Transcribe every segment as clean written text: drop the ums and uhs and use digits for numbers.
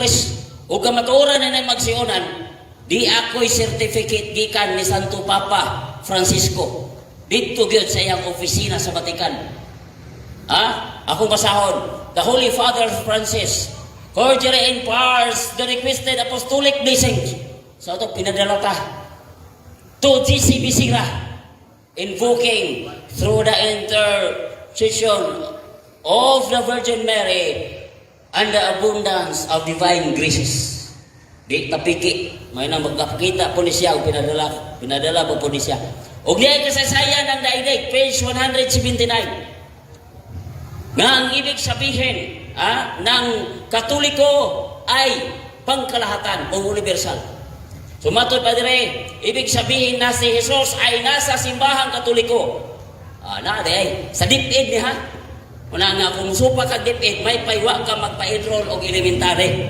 request o kamatuoran na magsionan, di ako'y certificate gikan ni Santo Papa Francisco dito gyud sa iyang opisina sa Vatican. Akong basahon, the Holy Father Francis cordially imparts the requested apostolic blessings. So ito pinadala ta to GC Bisira, invoking through the intercession of the Virgin Mary and the abundance of divine graces. Di tapiki, may nang magkakita po ni siya, pinadala po ni siya. Og diay kasaysayan ng daigdig, page 179. Nga ang ibig sabihin ng Katoliko ay pangkalahatan o universal. Sumatod pa dire, ibig sabihin na si Jesus ay nasa simbahang Katoliko. Sa dipid niya, una nga kung supa ka dipid, may paywa ka magpa-enroll o elementary.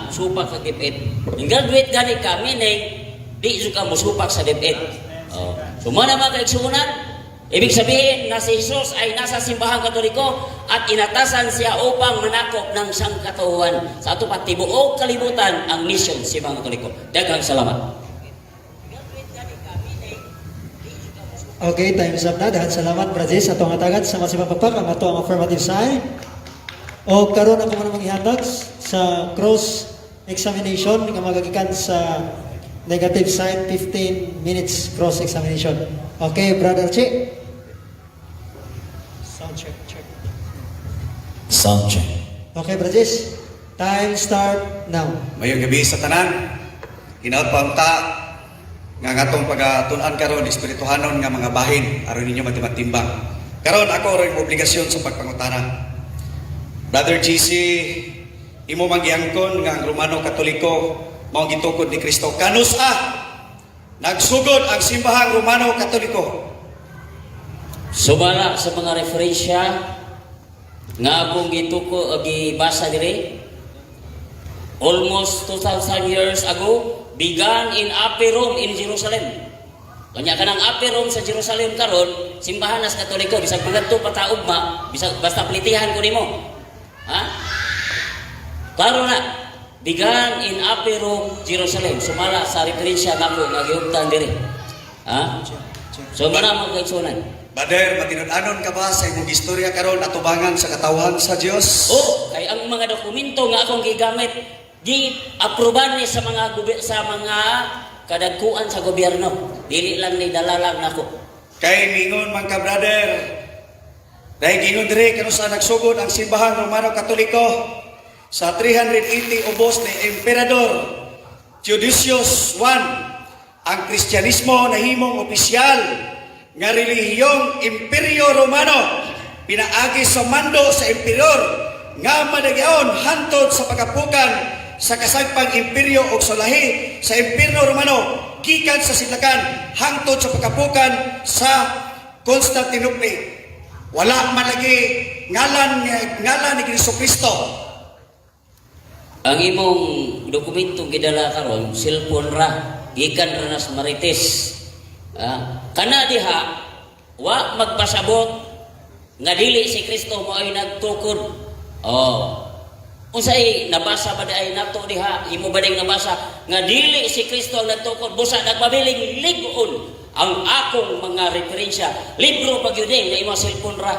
Supak sa dipid. Yung graduate gani ka, meaning, di ka musupak sa dipid. So mga naman kaigsunan, ibig sabihin na si Jesus ay nasa simbahang Katoliko at inatasan siya upang manakop ng sangkatauhan sa ato pati buong kalibutan ang mission sa simbahang Katoliko. Daghang salamat. Okay, time is up na. Daghang salamat, Brazil, sa itong atagat sa masibang pagpak ang ato ang affirmative sign. O karon ako muna maghihandog sa cross examination nga magagikan sa negative side, 15 minutes cross examination. Okay, Brother Che. Sound check, check. Sound check. Okay, Brazis. Time start now. Mayong gabi sa tanan. Hinaot pa unta nga ngatong pagatunan karon espirituhanon nga mga bahin aron ninyo matimatimbang. Karon ako ray obligasyon sa pagpangutana. Brother GC, imo manggihangkon nga ang Romano Katoliko mao gitukod ni Kristo. Kanusa nagsugod ang simbahang Romano Katoliko? Sumala sa mga referensya nga akong gituko gibasa dire, almost 2,000 years ago, began in Upper Rome in Jerusalem. Kanya kanang Upper Rome sa Jerusalem karon, simbahan nas Katoliko, bisag magadto pataog bisag basta plitihan ko nimo. Klaro na, began in Upper Rome, Jerusalem. Sumala sa referensya nako nga giugtan dire. So mana magkaigsunan. Brother, matinud-anon ka ba sa imong istorya karon atubangan sa katawhan sa Dios? Kay ang mga dokumento nga akong gigamit gi-aproban ni sa mga kadagkuan sa gobyerno. Dili lang ni dalalang nako. Kay mingon man ka, brother. Dahil gingon dire kanusa nagsugod ang simbahang Romano Katoliko sa 380 ubos ni Emperador Theodosius I. Ang Kristyanismo nahimong opisyal nga relihiyong Imperyo Romano pinaagi sa mando sa emperor nga madagyaon hantod sa pagkapukan sa kasagpang imperyo o sulahi sa Imperyo Romano gikan sa sidlakan hangtod sa pagkapukan sa Constantinople. Wala man lagi ngalan ni Kristo. Ang imong dokumentong gidala karon cellphone ra gikan ra nas Marites. Kana diha wa magpasabot nga dili si Kristo mo ay nagtukod. Unsay nabasa ba ay nato diha? Imo ba ding nabasa nga dili si Kristo ang nagtukod? Busa nagpabiling ligon ang akong mga referensya. Libro pag yun nga imong cellphone ra.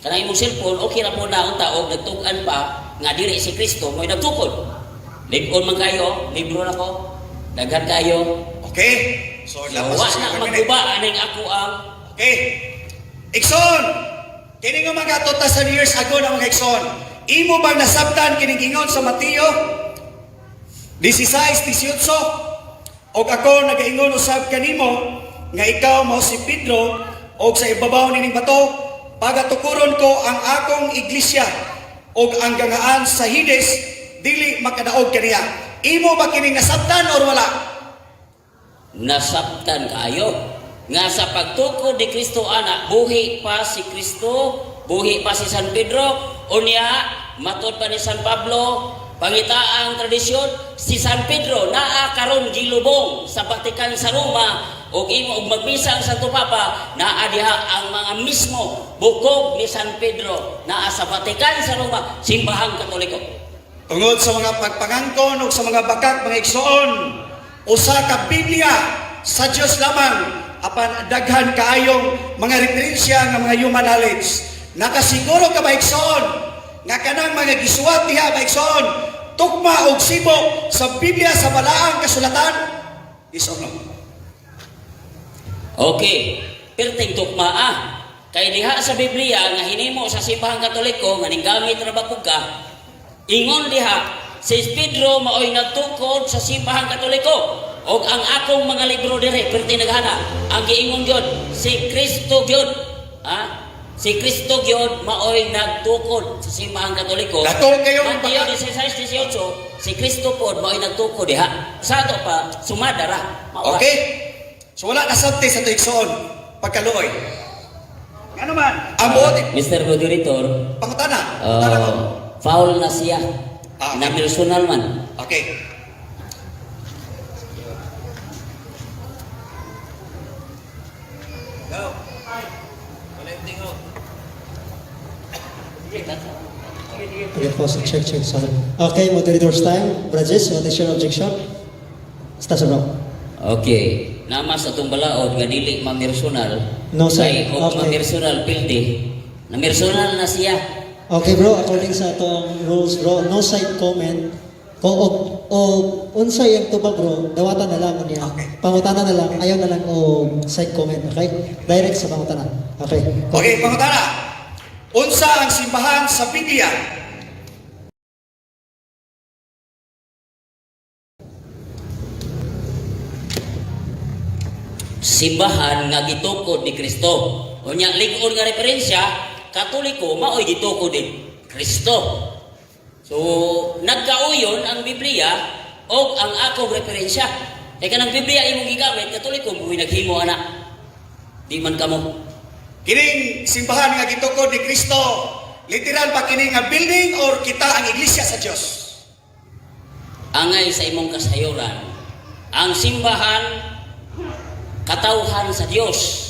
Kana imong cellphone okay ra po na unta og nagtukan pa nga dili si Kristo mo ay nagtukod. Ligon man kayo, libro na ko. Daghan kayo. Okay? So wa na magguba aning ako ang okay. Ikson, kini nga mga 2,000 years ago na mga Ikson, imo bang nasabtan kining ingon sa Mateo 16:18? Og ako nagaingon usab kanimo nga ikaw mao si Pedro og sa ibabaw nining bato pagatukuron ko ang akong iglesia og ang gangaan sa Hades dili makadaog kaniya. Imo ba kining nasabtan or wala? Nasabtan kayo nga sa pagtukod ni Kristo ana buhi pa si Kristo, buhi pa si San Pedro, unya matod pa ni San Pablo pangitaang tradisyon si San Pedro naa karon gilubong sa Vatican sa Roma og imo og magbisa ang Santo Papa naa diha ang mga mismo bukog ni San Pedro naa sa Vatican sa Roma simbahang Katoliko. tungod sa mga pagpangangkon o sa mga bakak mga igsoon, usa ka Biblia sa Dios lamang apan daghan kaayong mga referensya nga mga human knowledge. Nakasiguro ka ba igsoon nga kanang mga gisuwat diha ba igsoon tugma og sibok sa Biblia sa balaang kasulatan? Yes or no? Okay, perting tukma kay diha sa Biblia nga hinimo sa simbahang Katoliko nga ninggamit ra ba ka, ingon diha si Pedro maoy nagtukod sa simbahang Katoliko og ang akong mga libro dire perti naghana ang giingon gyud si Kristo gyud si Kristo gyud maoy nagtukod sa simbahang Katoliko. Latong kayo Mateo 16:18 si Kristo pod maoy nagtukod diha sa ato pa sumada ra. Mao ba? Okay. So wala na sabte sa tuigsoon pagkaluoy. Nga naman, ang buot Mr. Moderator, pangutana. Pangutana ko. foul na siya. Okay. Na personal man. Okay. Go. Okay, pause. Check. Sorry. Okay, moderator's time. Bridges, what is your objection? Stasyo bro. Okay. Nama sa itong balaod nga dili mamersonal. No, sir. Kay kung Okay. mamersonal pildi, na mersonal na siya. Okay bro, according sa atong rules bro, no side comment. O unsay ang tubag bro, dawatan na lang niya. Okay. Pangutana na lang, ayaw na lang o side comment, okay? Direct sa pangutana. Okay. Okay, pangutana. Unsa ang simbahan sa Biblia? Simbahan nga gitukod ni Kristo. Unya lig-on nga referensya, Katoliko maoy gitukod ni Kristo. So, nagkauyon ang Biblia o ang akong referensya. Kaya kanang Biblia imong gigamit, Katoliko mo naghimo ana. Di man kamo. Kining simbahan nga gitukod ni Kristo, literal ba kini nga building or kita ang iglesia sa Dios? Angay sa imong kasayuran, ang simbahan katawhan sa Dios.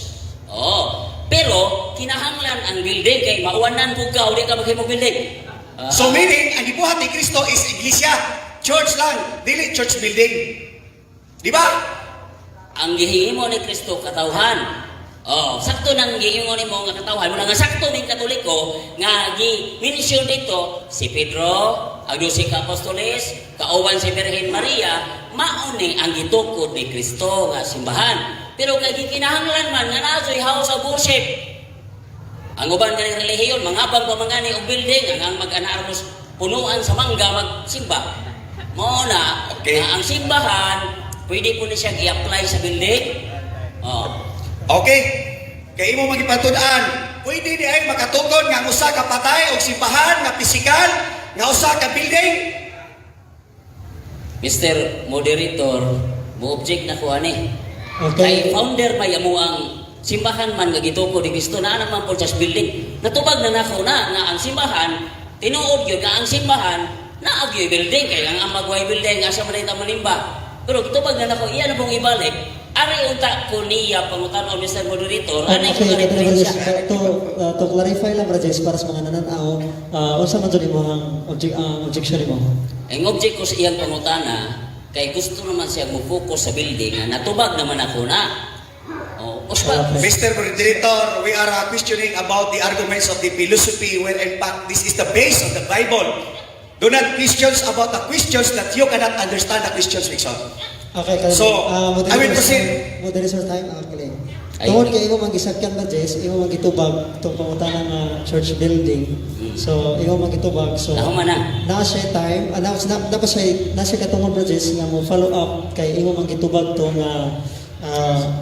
Pero kinahanglan ang building kay mauwanan pug ka uli ka maghimo building. So meaning, ang gibuhat ni Kristo is iglesia, church lang, dili church building. Di ba? Ang gihimo ni Kristo katawhan. Sakto nang giingon nimo nga katawhan mo nga sakto ning Katoliko nga gi-mention dito si Pedro, ang 12 ka apostoles, kauban si Birhen Maria, mao ni ang gitukod ni Kristo nga simbahan. Pero kay gikinahanglan man nga nasoy house of worship. Ang uban nga relihiyon mangabang pa mangani og building ang mag-anarmos punuan sa mangga magsimba. Mao na Okay. nga ang simbahan pwede po ni siya i-apply sa building. Okay. Kay imo magipatud-an, pwede di ay makatukod nga ang usa ka patay og simbahan nga pisikal, nga usa ka building. Mr. Moderator, mo-object na ko ani. Okay. Kay founder pa yamo ang simbahan man nga gitukod ni Kristo na naman po just building. Natubag na nako na nga ang simbahan tinuod gyud nga ang simbahan na agyoy building kay ang magway building asa man ita manimba. Pero gitubag na nako iya na pong ibalik. Ari unta ko niya pangutan-on Mr. Moderator ani ko nga referensya. To clarify lang Bridges para sa mga nananaw, unsa man jud imong objection nimo? Ang object ko sa iyang pangutana kay gusto naman siya mo-focus sa building na natubag naman ako na. Uspa. Okay. Mr. Moderator, we are questioning about the arguments of the philosophy where in fact this is the base of the Bible. Do not questions about the questions that you cannot understand the questions we solve. Okay, So, I will proceed. Moderator time, okay. Ay. Tungod kay imo magisagkan ba Jess, imo magitubag tong pangutana nga church building. So, imo magitubag. So, Nahuman na. na siya time, dapat siya na siya katungod ba Jess nga mo follow up kay imo magitubag to nga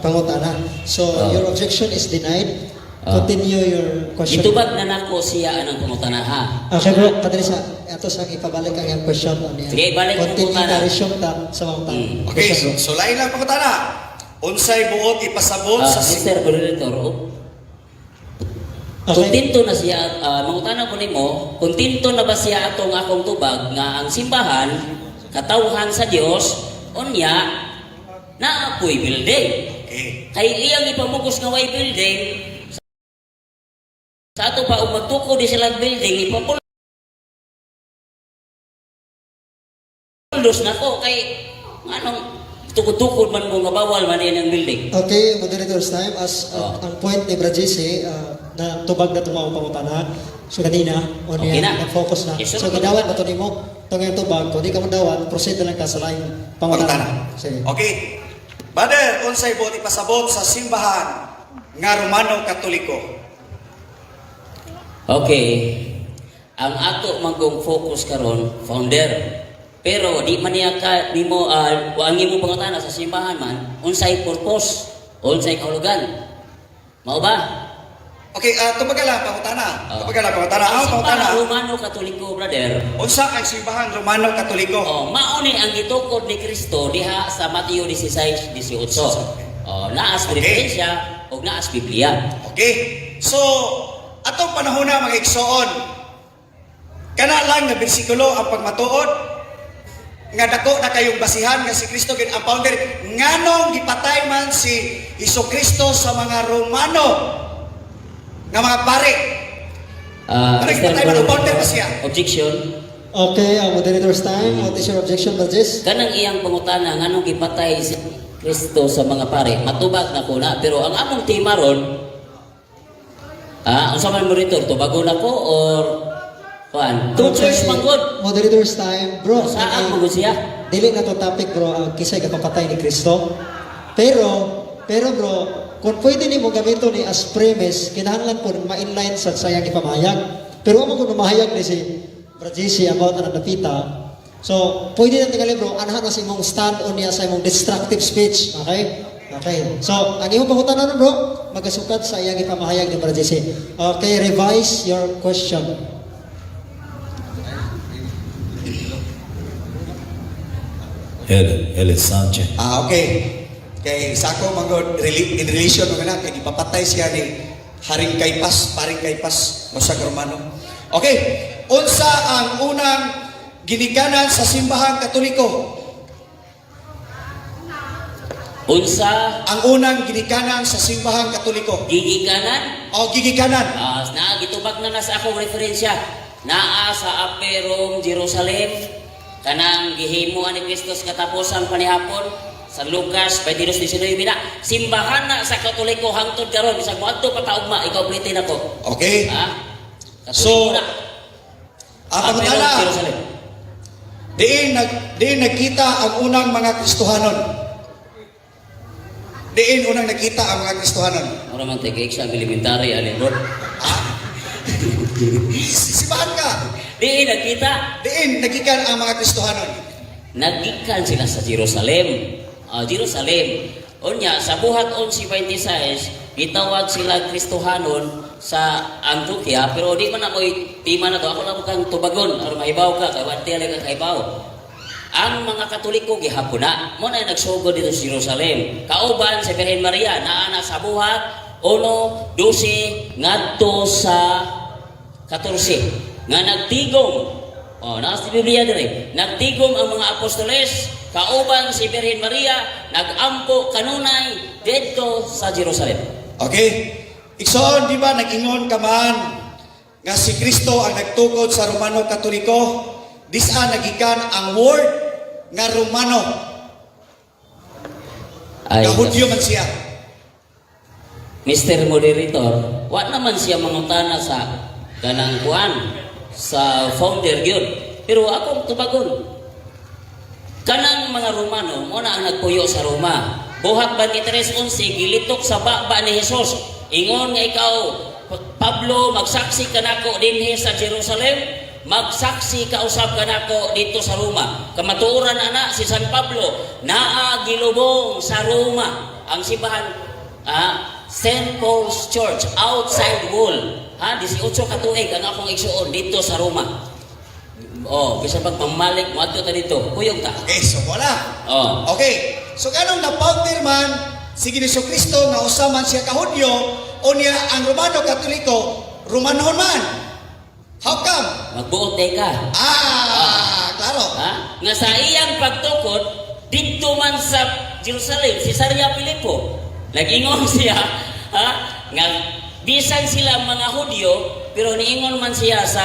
pangutana. So, your objection is denied. Continue your question. Itubag na nako siya anang pangutana ha. Okay bro, kadali sa ato sa ipabalik ang iyang question on niya. Sige, ibalik ang Continue pangutana. na resume ta sa mga tao. Okay, Question, bro. so lain lang pangutana. Unsay buot ipasabot sa Mr. Moderator, kontento na siya, mangutana ko nimo, kontento na ba siya atong akong tubag nga ang simbahan, katawhan sa Dios, unya, naapoy building. Okay. Kay iyang ipamugos nga way building, sa ato pa, magtuko di sila building, ipapul Napuldos na ko kay anong tukod-tukod man mo nga bawal man yan ang building. Okay, moderator's time. As Oh. ang point ni Brajisi, na tubag na tumaw pangutana. So kanina, on Okay yan, na. nag-focus na. Okay, So so- ginawan mo to nimo. Itong yung tubag, kung di ka madawan, proceed na lang ka sa lain pangutana. Sige. Okay. Brother, unsay bot ipasabot sa simbahan nga Romano Katoliko? Okay. Ang ato magong focus karon founder. Pero di man niya ka nimo ang imo pangutana sa simbahan man unsay purpose, unsay kahulugan. Mao ba? Okay, tubagala pangutana. Tubagala pangutana. Ang Ang pangutana. simbahan Romano Katoliko, brother. Unsa ang simbahan Romano Katoliko? Oh, mauni ang gitukod ni Kristo diha sa Mateo 16:18. Oh, naas Okay. referensya ug naas Biblia. Okay. So, atong panahon na mga igsoon, kana lang nga bersikulo ang pagmatuod nga dako na kayong basihan nga si Kristo gid ang founder nganong gipatay man si Hesukristo sa mga Romano nga mga pare. Ano gipatay man ang founder ba siya? Objection. Okay, moderator's time. What is your objection, Brajis? Kanang iyang pangutana nganong gipatay si Kristo sa mga pare, matubag na ko na. Pero ang among tema ron, unsa man mo rito, tubago na ko or kuan? Two choice man good. Moderator's time. Bro, Saan mo siya? dili na to topic, bro, ang kisay kapapatay ni Kristo. Pero bro, kung pwede ni mo gamito ni as premise, kinahanglan po ma-inline sa sayang ipamahayag. Pero amo kung mahayag ni si Brajisi about na napita. So, pwede na tingali bro, anahan na sa imong stand on niya sa imong destructive speech. Okay? Okay. So, ang imong pangutanan na bro, magasukat sa iyang ipamahayag ni Brajisi. Okay, revise your question. Ele Sanchez. Okay. Kay sako manggod in relation mo na kay gipapatay siya ni Haring Kaypas, Paring Kaypas mo sa Romano. Okay. Unsa ang unang ginikanan sa simbahang Katoliko? Unsa Ang unang ginikanan sa simbahang Katoliko. gigikanan? O gigikanan. Gitubag na sa akong referensya. Naa sa Aperom, Jerusalem, kanang gihimuan ni Kristo sa katapusan panihapon sa Lucas 22:19 na simbahan na sa Katoliko hangtod karon bisag moadto pa taugma ikaw ulitin ako. Okay. Ha? So, Katoliko na. ang Aperom, pangutana, Jerusalem. diin nagkita ang unang mga Kristohanon. Diin unang nakita ang mga Kristohanon. Ora man tay exam elementary alin ron. Simbahan ka. Di nakita Diin nagikan ang mga Kristohanon. nagikan sila sa Jerusalem. Jerusalem. Unya sa buhat 11:26 gitawag sila Kristohanon sa Antioquia pero di man ako'y tima na to ako lang kang tubagon aron mahibaw ka kay wante ka kahibaw. Ang mga Katoliko gihapon na mo na nagsugod dito sa Jerusalem. Kauban si Birhen Maria naa na sa buhat 1:12 ngadto sa 14 nga nagtigom. Nasa Biblia dire. Nagtigom ang mga apostoles kauban si Birhen Maria nagampo kanunay didto sa Jerusalem. Okay? Igsoon, di ba, nag-ingon ka man nga si Kristo ang nagtukod sa Romano Katoliko? Disa nagikan ang word nga Romano. Ay, Nga Hudyo man siya. Mr. Moderator, wa naman siya mangutana sa kanang kuan sa founder gyud. Pero akong tubagon. Kanang mga Romano mo na ang nagpuyo sa Roma. Buhat 23:11 gilitok sa baba ni Jesus. Ingon nga ikaw Pablo magsaksi kanako dinhi sa Jerusalem, magsaksi ka usab kanako dito sa Roma. Kamatuoran ana si San Pablo naa gilubong sa Roma ang simbahan St. Paul's Church outside wall. 18 ka tuig ang akong igsuon dito sa Roma. Bisa pag mamalik mo ato ta dito. Kuyog ta. Okay, so wala. Okay. So ganong na-founder man si Jesucristo nga usaman siya ka Hudyo o niya ang Romano Katoliko, Romanhon man. How come? Magbuot day ka. Klaro. Nga sa iyang pagtukod dito man sa Jerusalem si Cesarea Filipo. Nag-ingon siya nga bisan sila mga Hudyo pero niingon man siya sa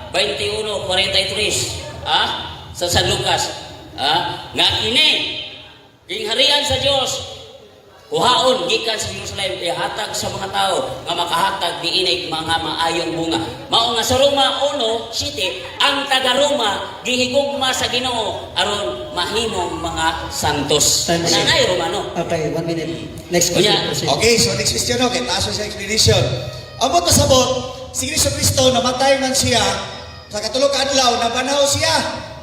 21:43 sa San Lucas nga kini gingharian sa Dios kuhaon gikan sa Jerusalem ihatag sa mga tao nga makahatag diinay mga maayong bunga. Mao nga sa Roma 1:7 ang taga Roma gihigugma sa Ginoo aron mahimong mga santos. Time, sir. Nanay Romano. Okay, 1 minute. Next question. Kunya. Proceed. Okay, so next question, okay, taas sa explanation. Ang pasabot, si Kristo Kristo, namatay man siya, sa katulog ka adlaw, nabanaw siya.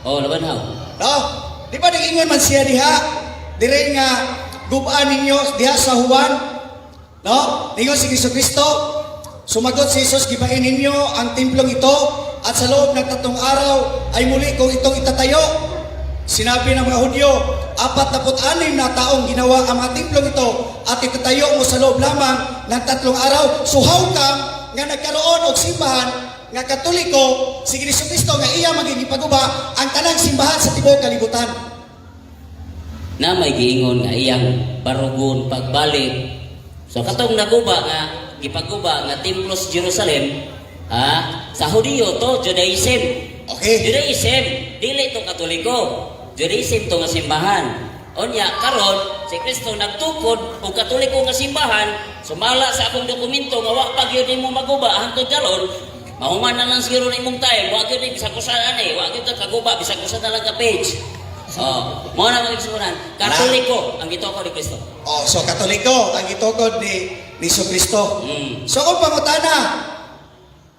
Oh, labanhaw. No? Di ba nag-ingon man siya diha? Dire nga, gubaan ninyo diha sa Juan. No? Ingon si Kristo Kristo, sumagot si Jesus, gibain ninyo ang templong ito, at sa loob ng 3 araw, ay muli kong itong itatayo. Sinabi ng mga Hudyo, 46 na taong ginawa ang mga templong ito at itatayo mo sa loob lamang ng 3 araw. So how come nga nagkaroon og simbahan nga Katoliko si Kristo Kristo nga iya magiging paguba ang tanang simbahan sa tibuok kalibutan? Na may giingon nga iyang barugon pagbalik. So katong naguba nga gipaguba nga Templos Jerusalem, sa Hudiyo to Judaism. Okay. Judaism dili to Katoliko. Judaism to nga simbahan. Onya karon si Kristo nagtukod og Katoliko nga simbahan, sumala sa akong dokumento nga wa pa gyud nimo maguba hangtod karon. Mahuman na lang siguro na imong time, wa gyud ni bisag usa ani, wa gyud kaguba bisag usa na lang ka page. Mo na magsunan. Katoliko ang gituko ni Kristo. Oh, so Katoliko ang gitukod ni Kristo Kristo. So kung pangutana,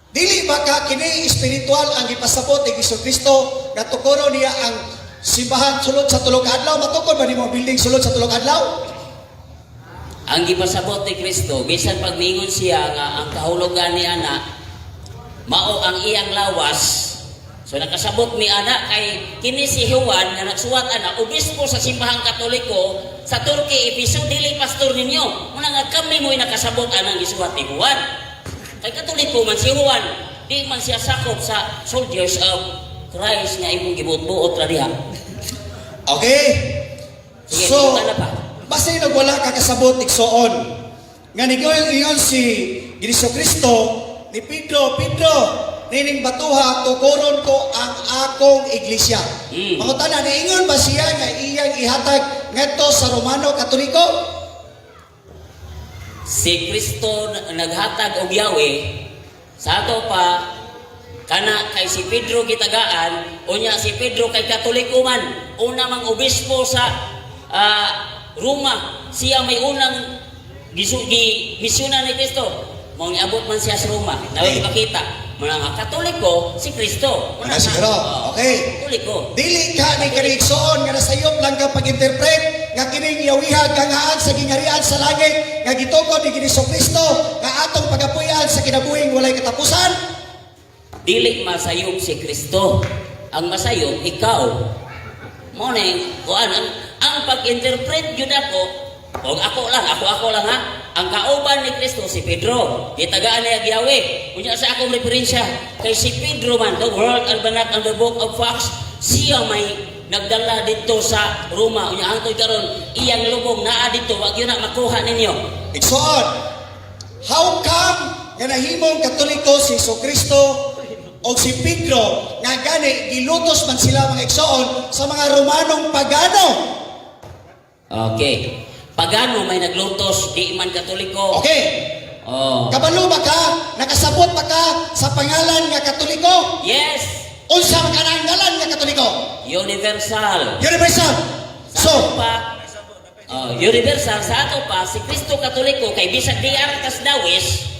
dili ba ka kini espiritual ang gipasabot ni Kristo Kristo nga tukoro niya ang simbahan sulod sa 3 ka adlaw? Matukod ba nimo building sulod sa 3 ka adlaw? Ang gipasabot ni Kristo bisan pagmingon siya nga ang kahulugan ni ana mao ang iyang lawas. So nakasabot mi ana kay kini si Juan nga nagsuwat ana obispo sa simbahang Katoliko sa Turkey, Efeso, dili pastor ninyo. Muna nga kami mo'y nakasabot anang gisuwat ni Juan. Kay Katoliko man si Juan, di man siya sakop sa soldiers of Christ nga imong gibuot-buot ra diha. Okay. Sige, So, tingnan na pa. basta yung wala ka kasabot iksoon. Nga nigoy si Kristo Kristo ni Pedro, nining batuha, tukuron ko ang akong iglesia. Mangutana, niingon ba siya nga iyang ihatag ngadto sa Romano Katoliko? Si Kristo naghatag og Yahweh sa ato pa kana kay si Pedro gitagaan unya si Pedro kay Katoliko man una mang obispo sa Roma, siya may unang misyonan ni Kristo mong iabot man siya sa Roma naway ipakita mga Katoliko si Kristo Wala siguro. Okay. Katoliko. Dili ka ni kanigsoon nga nasayop lang ka pag-interpret nga kining yawihag kangaan sa gingharian sa langit nga gitukod ni Kristo Kristo nga atong pagapuyan sa kinabuhing walay katapusan. Dili masayop si Kristo, ang masayop ikaw. Mo ning kuan ang pag-interpret gyud ako og ako lang ha. Ang kauban ni Kristo si Pedro. Gitagaan niya Yahweh. Unya sa akong referensya kay si Pedro man, the World Almanac and the Book of Acts, siya may nagdala dito sa Roma. Unya hangtod karon iyang lubong naa dito, wag yun na makuha ninyo. Igsoon. How come nga nahimong Katoliko si Kristo o si Pedro nga gani gilutos man sila mga igsoon sa mga Romanong pagano? Okay. Pagano may naglutos, di man Katoliko. Okay. Oh. Kabalo ba ka? Nakasabot ba ka sa pangalan nga Katoliko? Yes. Unsa man ka na ang ngalan nga Katoliko? Universal. Universal. Sa So, ato pa, universal sa ato pa si Kristo Katoliko kay bisag di artas dawis,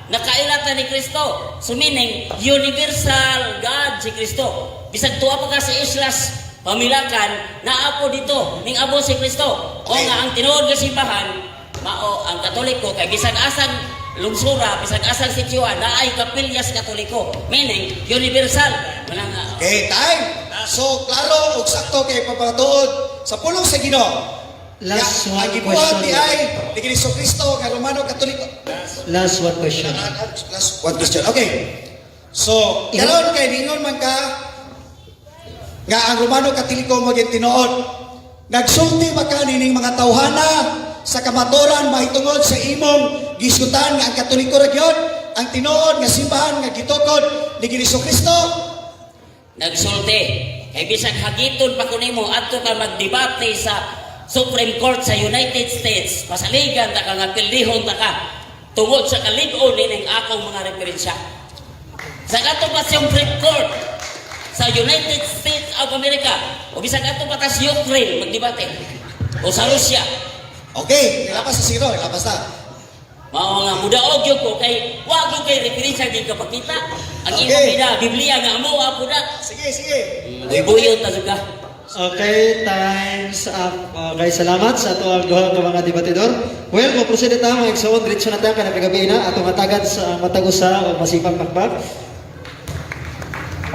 nakailatan ni Kristo. So meaning universal God si Kristo. Bisag tuwa pa ka sa islas pamilakan naapo dito ning abo si Kristo. O nga ang tinuod nga simbahan mao ang Katoliko kay bisag asang lungsura, bisag asang sityoan naay kapilyas Katoliko. Meaning universal. Wala nga. okay, time. So, klaro ug sakto kay papatuod sa pulong sa Ginoo. Last Ang one gibuhat ni question. ay ni Kristo Kristo nga Romano Katoliko. Last one question. Last one question. Okay. So, karon kay ningon man ka nga ang Romano Katoliko maging tinuod. Nagsulti ba ka nining mga tawhana sa kamaturan mahitungod sa imong gisgutan nga ang Katoliko ra gyud ang tinuod nga simbahan nga gitukod ni Kristo Kristo? Nagsulti. Kay bisag hagiton pa kunimo adto ka magdebate sa Supreme Court sa United States, pasaligan ta ka nga pildihon ta ka tungod sa kalig-on ning akong mga referensya. Sa ato pa sa Supreme Court sa United States of America o bisag ato pa ta sa Ukraine magdebate o sa Russia. Okay, nilapas sa zero, nilapas na. Mao nga mudaog gyud ko kay wa ko kay referensya di ka pakita. Ang Okay. imong bida Biblia nga amo apo na. Sige, sige. Buyot ta suga. Okay, time's up. Okay, salamat sa ato ang duha ka mga debatidor. Well, mo-proceed ta mga igsoon diretso na ta kana pagabi na atong matagad sa matag usa o masipang pakpak.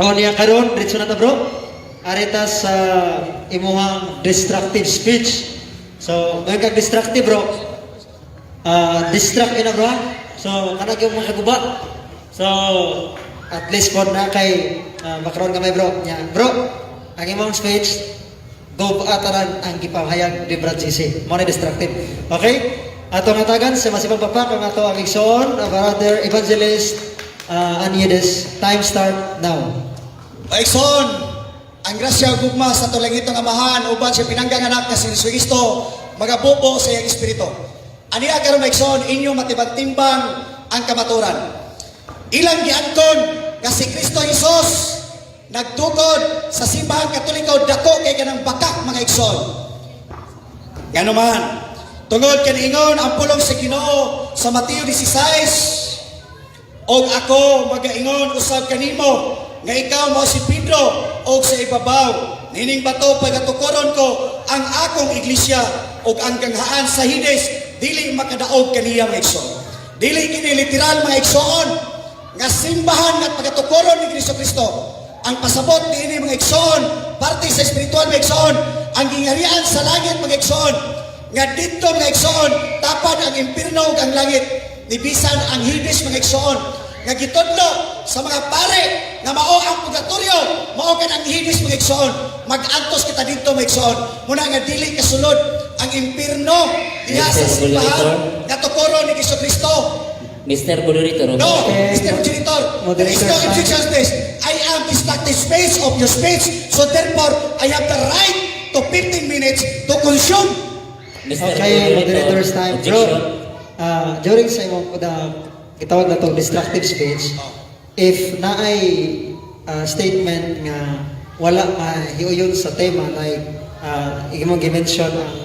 O niya karon diretso na ta bro. Arita sa imuhang destructive speech. So, may kag destructive bro. Distract ina bro. So, kanag yung mga kaguba. So, at least for na kay makaroon ka may bro. Nya, bro, ang imong speech go ataran ang gipahayag ni Brad Sisi. Mo na destructive. Okay? Ato nga tagan sa masipang papak ang ato ang igsoon, brother evangelist Aniedes. Time start now. Maikson, ang grasya ug gugma sa tulang itong amahan uban siya pinanggang anak na si Kristo magabubo sa iyang espiritu. Aniya karon maikson inyo matibag-timbang ang kamaturan. Ilang giangkon nga si Kristo Jesus nagtukod sa simbahan Katoliko dako kay kanang bakak mga igsoon. Ngano man, tungod kaniingon ang pulong sa Ginoo sa Mateo 16 og ako magaingon usab kanimo nga ikaw mo si Pedro og sa ibabaw nining bato pagatukoron ko ang akong iglesia og ang ganghaan sa Hades dili makadaog kaniya mga igsoon. Dili kini literal mga igsoon nga simbahan nga pagatukoron ni Kristo. Ang pasabot niini mga igsoon parte sa espiritual mga igsoon ang gingharian sa langit mga igsoon nga dito mga igsoon tapad ang impierno ug ang langit nibisan ang Hades mga igsoon nga gitudlo sa mga pare nga mao ang purgatorio mao kan ang Hades mga igsoon mag-antos kita dito mga igsoon muna nga dili kasulod ang impierno diha sa simbahan nga tukoron ni Kristo. Mr. Moderator. No, Okay. Mr. Moderator, there is no Moderator, objection space. I am destructive space of your speech, so therefore I have the right to 15 minutes to consume. Mr. Okay, moderator's time. Bro, Objection. during sa imong itawag na to destructive speech, if naay statement nga wala mahiuyon sa tema like imong gi-mention ang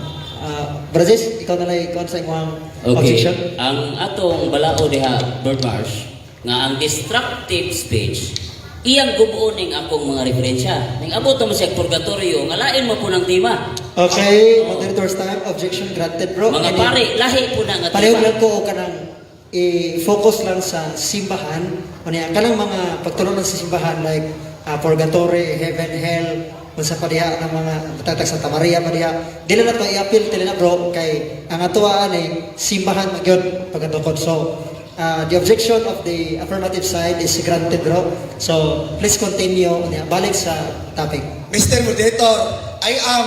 Brazil, ikaw na lang ikaw sa imong objection. Okay. Ang atong balao diha, Bird Marsh, nga ang destructive speech, iyang gubuon ning akong mga referensya. Ning abot mo siya purgatorio, nga lain mo po ng tema. Okay, moderator's time. Objection granted, bro. Mga pare, lahi po na nga Pareho tema. lang ko o kanang i-focus lang sa simbahan. O niya, kanang mga pagtulungan sa simbahan like purgatory, heaven, hell, kung sa padiha ng mga matatag sa Maria padiha. Dili na to i-appeal, dili na bro, kay ang atuaan ay simbahan magyod pagkatukod. So, the objection of the affirmative side is granted, bro. So, please continue. Niya, balik sa topic. Mr. Moderator, I am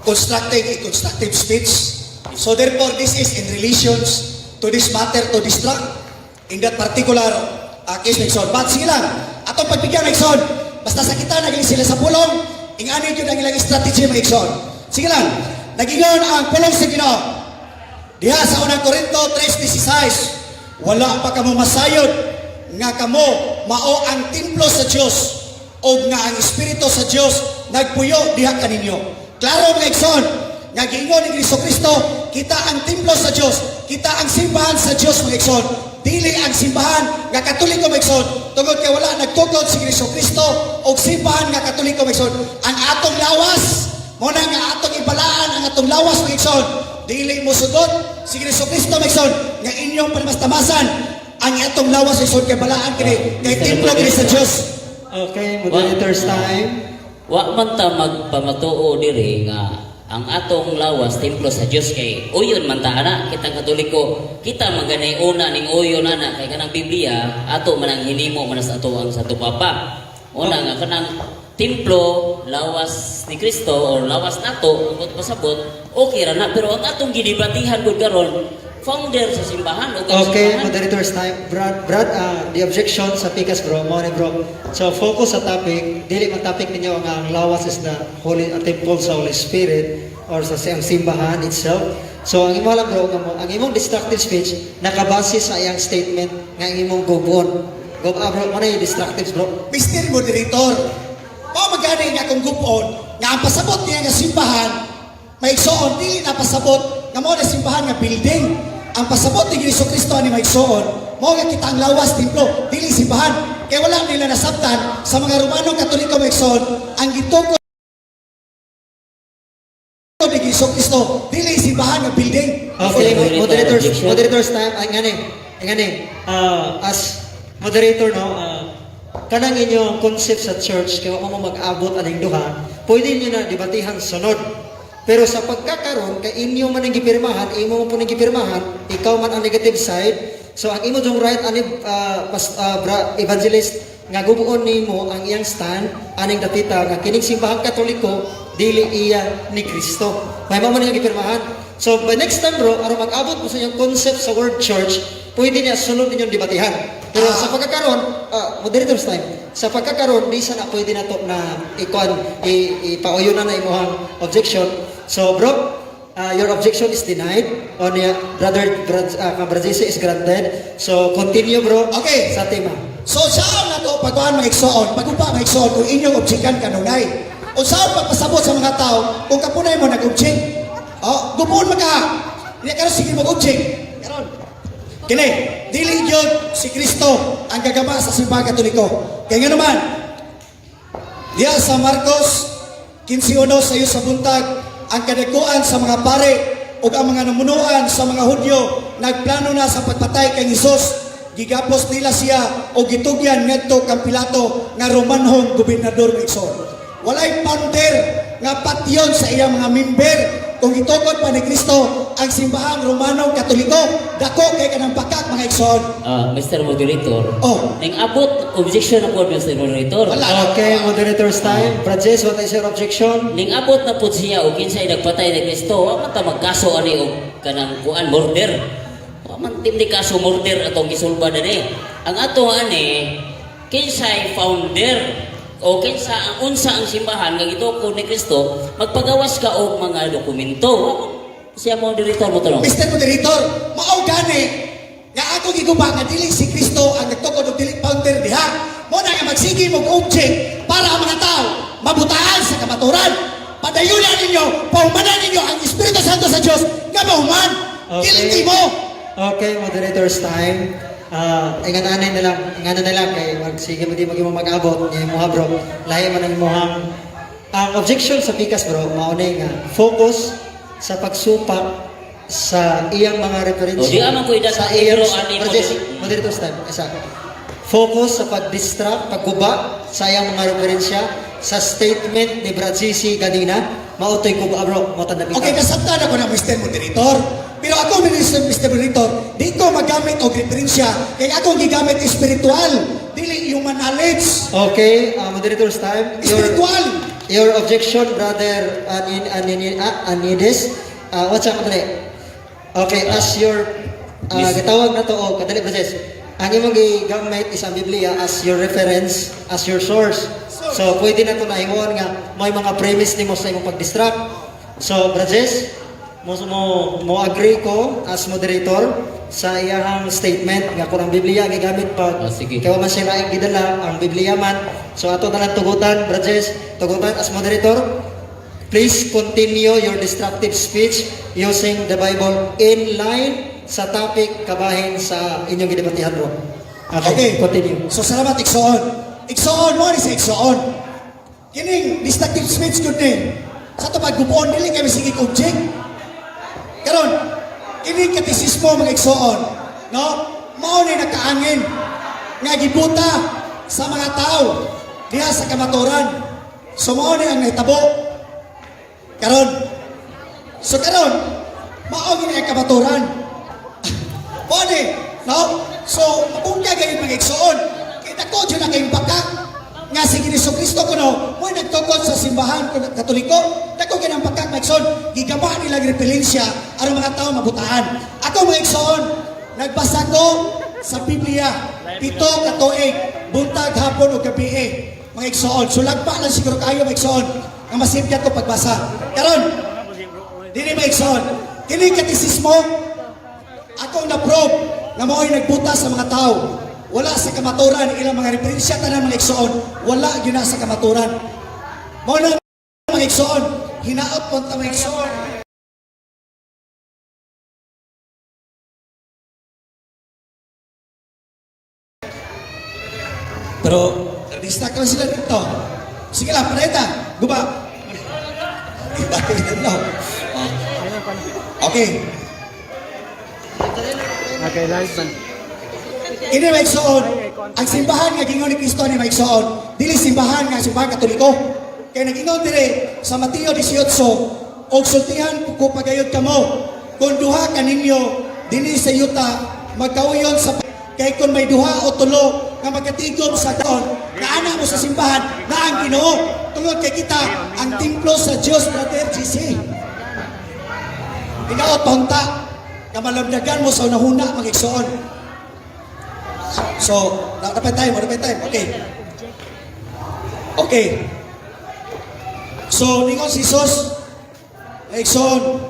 constructing a constructive speech. So therefore, this is in relations to this matter to distract in that particular case, Nixon. But sige lang, atong pagbigyan, Nixon, basta sa kita, naging sila sa pulong, ingani yun ang ilang strategy, Nixon. Sige lang, nagingon ang pulong sa Ginoo. Diha sa unang Korinto 3:16, wala pa kamo masayod nga kamo mao ang templo sa Dios o nga ang Espiritu sa Dios nagpuyo diha kaninyo. Klaro mga igsoon, nga giingon ni Kristo, kita ang templo sa Dios, kita ang simbahan sa Dios mga igsoon. Dili ang simbahan nga Katoliko mga igsoon. Tungod kay wala nagtukod si Kristo o simbahan nga Katoliko mga igsoon. Ang atong lawas, mo na nga atong ibalaan ang atong lawas mga igsoon. Dili mo sugod si Kristo mga igsoon nga inyong panamastamasan ang atong lawas mga igsoon kay balaan kini kay templo kini sa Dios. Okay, moderator's time. Wa man ta magpamatuo diri nga ang atong lawas templo sa Dios kay uyon man ta ana kitang Katoliko kita maganay una ning uyon ana kay kanang Biblia ato man ang hinimo man sa ato ang sa Papa. Una nga kanang templo lawas ni Kristo or lawas nato ug pasabot okay ra na pero ang atong gidibatihan gud karon founder sa simbahan o ang Okay, simbahan. moderator's time. Brad, the objection sa pikas bro, mo ni bro. So focus sa topic, dili man topic ninyo ang lawas is the holy temple sa Holy Spirit or sa siyang simbahan itself. So ang imo lang bro, ang imong destructive speech nakabase sa iyang statement nga ang imong gubon. Bro, mo na yung destructives bro. Mr. Moderator, mao magani nga akong gupon nga ang pasabot niya nga simbahan maigsoon dili na pasabot nga mao na simbahan nga building. Ang pasabot ni Jesucristo ni maigsoon mao nga kita ang lawas templo dili simbahan. Kaya wala nila nasabtan sa mga Romano Katoliko maigsoon ang gitugot ni Jesucristo dili simbahan nga building. Okay, Moderator, moderator's time. Ang ngani, as moderator, no, kanang inyong concept sa church, kaya mo mag-abot aning duha, pwede nyo na debatihan sunod. Pero sa pagkakaroon, kay inyo man ang gipirmahan, imo mo po nang gipirmahan, ikaw man ang negative side, so ang imo yung right, evangelist, nga gubuon nimo ang iyang stand, aning datita, nga kining simbahang Katoliko, dili iya ni Kristo. May mo man ang gipirmahan. So, by next time bro, aron mag-abot mo sa inyong concept sa word church, pwede niya sunod ninyong debatihan. Pero sa pagkakaroon, moderator's time, sa pagkakaroon, di sana pwede na to na ipauyo na imuhang objection. So bro, your objection is denied. On brother Brazese is granted. So continue bro. Okay. Sa tema. So saan na to pagkuhan maigsoon, pagkupa maigsoon kung inyong objekan kanunay. O saan pagpasabot sa mga tao kung kapunay mo nag-object. Gupon maka. Hindi ka sige mag-object. Karon. Kini, dili yun si Kristo ang gagama sa simbahan Katoliko. Kaya nga naman, diya sa Marcos 15:1 sa iyo sa buntag, ang kadakuan sa mga pare o ang mga namunuan sa mga Hudyo nagplano na sa pagpatay kay Jesus. Gigapos nila siya o gitugyan ngadto kang Pilato nga Romanhong gobernador maigsoon. Walay founder nga patyon sa iyang mga member kung gitukod pa ni Kristo ang simbahang Romano Katoliko dako kay kanang pakak mga igsoon. Mr. Moderator, Oh. ning abot objection ako Mr. Moderator. Wala. Okay, moderator's time. Brazes, what is your objection? Ning abot na pud siya o kinsay nagpatay ni Kristo, wa man ta magkaso ani og kanang kuan murder. Wa man tim ni kaso murder atong gisulba dinhi. Ang ato ani kinsay founder o kinsa ang unsa ang simbahan nga gitukod ni Kristo, magpagawas ka og mga dokumento. Wa man siya moderator mo tanong. Mr. Moderator, mao gani nga ako giguba nga dili si Kristo ang nagtukod og dili founder diha. Mo na nga magsige mo object para ang mga tao mabutaan sa kamaturan. Padayunan ninyo, paumanan ninyo ang Espiritu Santo sa Dios nga mahuman. Guilty mo. Okay, moderator's time. Ingananin na lang kay sige mo di mag-abot niya mo bro. Lahi man ang imuhang ang objection sa pikas bro, maunay nga focus sa pagsupak sa iyang mga referensya. O, di aman ko idat sa ang iyang libro, ani mo moderator's time. Isa. Focus sa pag-distract, pagguba sa iyang mga referensya sa statement ni Brazisi kanina. Mautoy ko ba bro, mo tanda Okay, kasabtan ako ng Mr. Moderator. Pero ako, Mr. Moderator, di ko magamit og referensya. Kaya akong gigamit espiritual. Dili human knowledge. Okay, moderator's time. Espiritual. Your objection, brother Anides. What's up, madali? Okay, as your gitawag na to, kadali, Brazes. Ang imong gigamit is ang Biblia as your reference, as your source. So, pwede na ito na ingon nga may mga premise nimo sa imong pag-distract. So, Brazes, mo agree ko as moderator sa iyang statement nga kung ang Biblia gigamit pag Sige. kaya man siya laing gidala ang Biblia man. So ato na lang tugutan, Brazes, tugutan as moderator. Please continue your destructive speech using the Bible in line sa topic kabahin sa inyong gidebatihan bro. Okay. Continue. So, salamat, Iksoon. Iksoon mo ni sa Iksoon. Kining destructive speech good ni. Sa ito paggubuon, dili kami sige object. Karon, kining katisismo mga Iksoon, no? Mao ni nakaangin nga gibuta sa mga tao diha sa kamaturan. So mao ni ang nahitabo. Karon. So karon, mao gini ang kamaturan. Mao ni, no? So, mabungka gayud mga Iksoon. Kita ko dyan na kayong baka. nga si Kristo kuno mo nagtukod sa simbahan Katoliko dako ganang pagkag maigsoon gigaba nila repelensya aron mga tao mabutahan. Ako mga igsoon nagbasa ko sa Biblia 7 ka tuig buntag hapon ug gabi mga igsoon. Sulag pa lang siguro kayo mga igsoon nga masipyat ko pagbasa. Karon dili mga igsoon kini katisismo ako na-probe nga mao'y nagbuta sa mga tao. Wala sa kamaturan ilang mga referensya tanan mga igsoon, wala gyud na sa kamaturan. Mao na mga igsoon, hinaot po ta mga igsoon. Pero distract lang sila dito. Sige lang, pareta. Guba. Okay. Okay, live man. Ini maigsoon, ang simbahan nga gingon ni Kristo ni maigsoon, dili simbahan nga simbahan Katoliko. Kaya nag-ingon dire sa Mateo 18, og sultihan ko pagayod kamo, kung duha kaninyo dinhi sa yuta magkauyon sa kay kung may duha o tulo nga magkatigom sa kaon, kaana mo sa simbahan na ang Ginoo. Tungod kay kita ang templo sa Dios, brother GC. Ikaw tonta, kamalabdagan mo sa unahuna magigsoon. So, dapat time. Okay. Okay. So, ningon si Jesus, Exxon.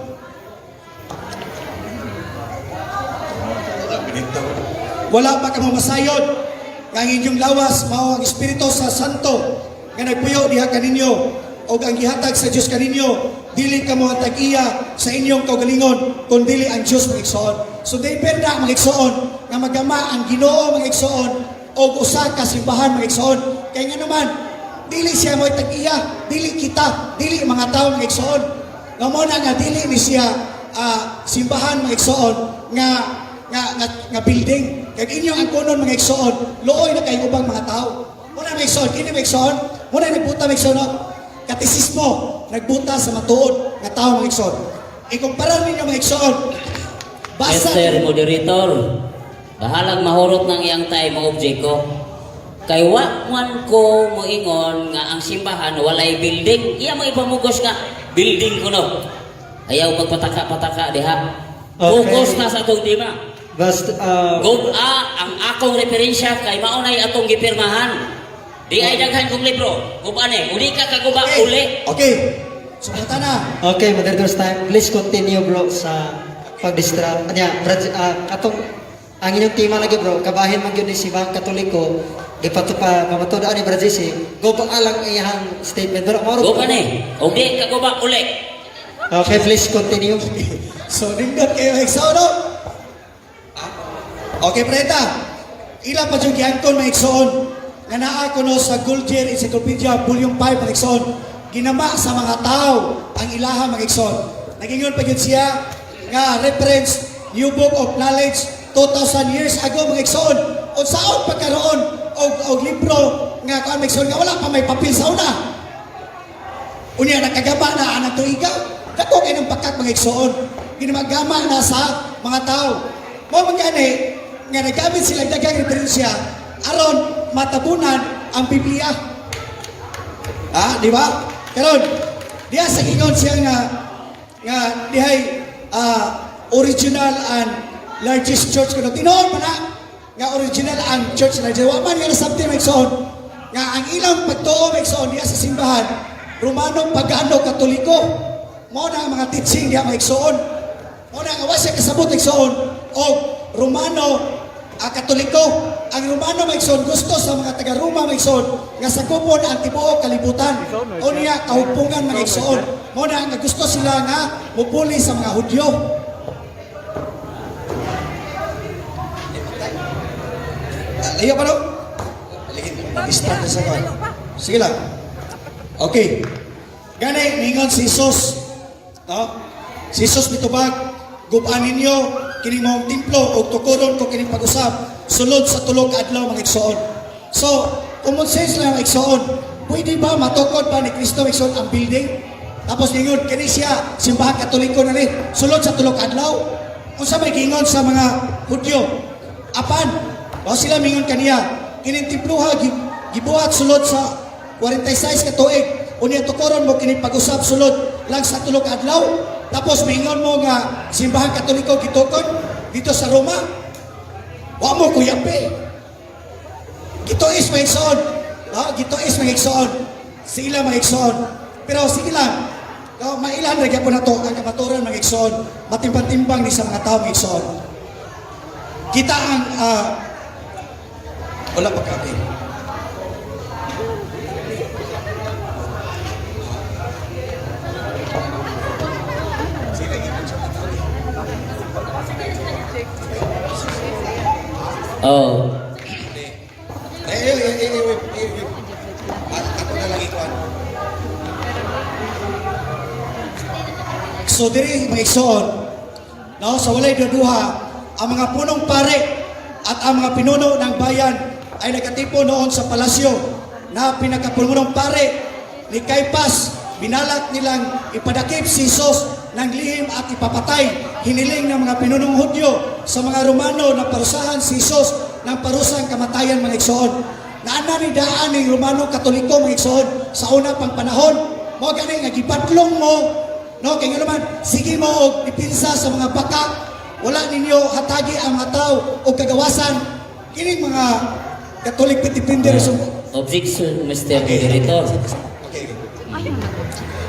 Wala pa ka mamasayod. Ang inyong lawas, mao ang Espiritu sa Santo, nga nagpuyo diha kaninyo, o ang gihatag sa Diyos kaninyo, dili ka mo ang tag-iya sa inyong kaugalingon, kung dili ang Diyos mag-igsoon. So, di perda mag-igsoon, nga magama ang Ginoo mag-igsoon, o usa ka simbahan mag-igsoon. Kaya nga naman, dili siya mo tag-iya, dili kita, dili mga tao mag-igsoon. Nga mo na nga, dili ni siya simbahan mag-igsoon, nga building. Kaya inyong ang kunon mga igsoon, looy na kayo ubang mga tao. Muna may igsoon, kini may igsoon, muna nagbuta may igsoon, no? Katisismo, nagbuta sa matuod nga tao mga igsoon. Ikumpara ninyo mga igsoon, basa. Mr. Moderator, bahalang mahurot ng iyang time mga object ko. Kay wakman ko moingon nga ang simbahan walay building, iya mo ipamugos nga building kuno. Ayaw magpataka-pataka diha. Focus na sa itong tema. Basta, Ang akong referensya kay maunay atong gipirmahan. Di ay daghan kong libro. Gubane, uli ka kaguba, uli. Okay. Sumunta na. okay, moderator's time. Please continue bro sa pag-distract. Ang inyong tema lagi bro, kabahin man yun ni Simbahan Katoliko, ipatupa, mamatodaan ni Brad JC, go pa alang iyang statement. Bro, Gubane, uli kaguba, uli. Okay, please continue. So, nindot kayo mga igsoon, no? Okay, preta. Ilang pa yung giangkon mga igsoon, nga naa ko no sa Goldger Encyclopedia, Volume 5 mga igsoon, ginama sa mga tao ang ilaha mga igsoon. Nagingon pa yun siya, nga reference, New Book of Knowledge, 2,000 years ago mga igsoon, o saon pagkaroon, o libro, nga kuan mga igsoon, nga wala pa may papel sa una. Unya, nakagaba na anang tuiga, dako kayo ng pagkat mga igsoon, ginamagama na sa mga tao. Mo magani, nga nagamit sila dagang referensya, aron matabunan ang Biblia. Di ba? Karon, diha sa ingon siya nga dihay original and largest church kuno. Tinuod pa na nga original and church largest. Wa man nga sabti may igsoon nga ang ilang pagtuo may igsoon diha sa simbahan Romano, Pagano, Katoliko. Mao na ang mga teaching diha may igsoon. Mao na nga wa siya kasabot igsoon og Romano, Katoliko. Ang Romano maigsoon gusto sa mga taga-Roma maigsoon nga sakupon ang tibuok kalibutan. O niya kahupungan maigsoon. Mo na nga gusto sila nga mupuli sa mga Hudyo. Layo pa no? Start na sa kwan. Sige lang. Okay. Gani, mingon si Jesus. No? Si Jesus mitubag, gubaan ninyo, kining mong templo o tukuron ko kining pag-usap sulod sa tulog adlaw mga igsoon. So, common sense lang mga igsoon. Pwede ba matukod pa ni Kristo mga igsoon ang building? Tapos ningon, kini siya, simbahan Katoliko na rin, sulod sa tulog adlaw. Kung sa may gingon sa mga Hudyo, apan, o sila mingon kaniya, kining templuha, gibuhat sulod sa 46 ka tuig. Unya tukoron mo kini pag-usab sulod lang sa tulo ka adlaw. Tapos mingon mo nga simbahan Katoliko gitukod dito sa Roma. Wa mo kuyapi. Gito is mga igsoon. Gito is mga igsoon. Sila mga igsoon. Pero sige lang. Mailan rin po na to ang kamaturan mga igsoon. Matimbang-timbang ni sa mga tao mga igsoon. Kita ang wala pa kami. Oh, Ako na lang ikuan. So diri mga igsoon, no, sa walay duduha, ang mga punong pare at ang mga pinuno ng bayan ay nagkatipo noon sa palasyo na pinakapunong pare ni Caiphas. Binalak nilang ipadakip si Jesus ng lihim at ipapatay. Hiniling ng mga pinunong Hudyo sa mga Romano na parusahan si Jesus ng parusang kamatayan mga igsoon. Naananidaan ng Romano Katoliko mga igsoon sa una pang panahon. Mo gani nga gibatlong mo, no, kay nga naman sige mo og ipinsa sa mga baka. Wala ninyo hatagi ang mga tao o kagawasan. Kining mga Katolik pitipindi rin. objection, Mr. Moderator.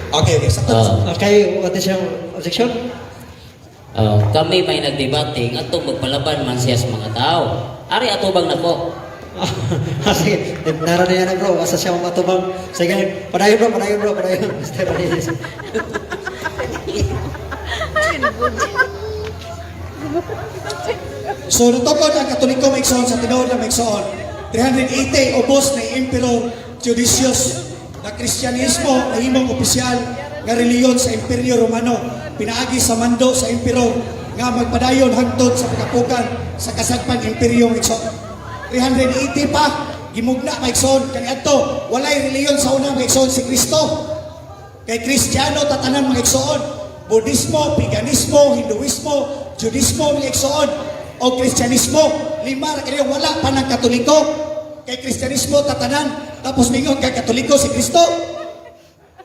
Okay, sakto. Okay, what is your objection? Kami may nagdebate nga itong magpalaban man siya sa mga tao. Ari atubang nako. Sige, nara na yan bro, asa siya matubang. Sige, padayon bro, Mr. Reyes. So natupod ang Katoliko may igsoon sa tinuod na may igsoon. 380 ubos na Emperor Theodosius na Kristyanismo na himong opisyal nga reliyon sa Imperyo Romano. Pinaagi sa mando sa Emperor nga magpadayon hangtod sa pagkapukan sa kasagpang Imperyo may igsoon. 380 pa gimugna may igsoon kaniadto walay reliyon sa una may igsoon si Kristo. Kay Kristiyano tatanan mga igsoon. Budismo, Paganismo, Hinduismo, Judismo mga igsoon o Kristyanismo. Lima ra kayo wala pa ng Katoliko. Kay Kristyanismo tatanan tapos mingon kay Katoliko si Kristo.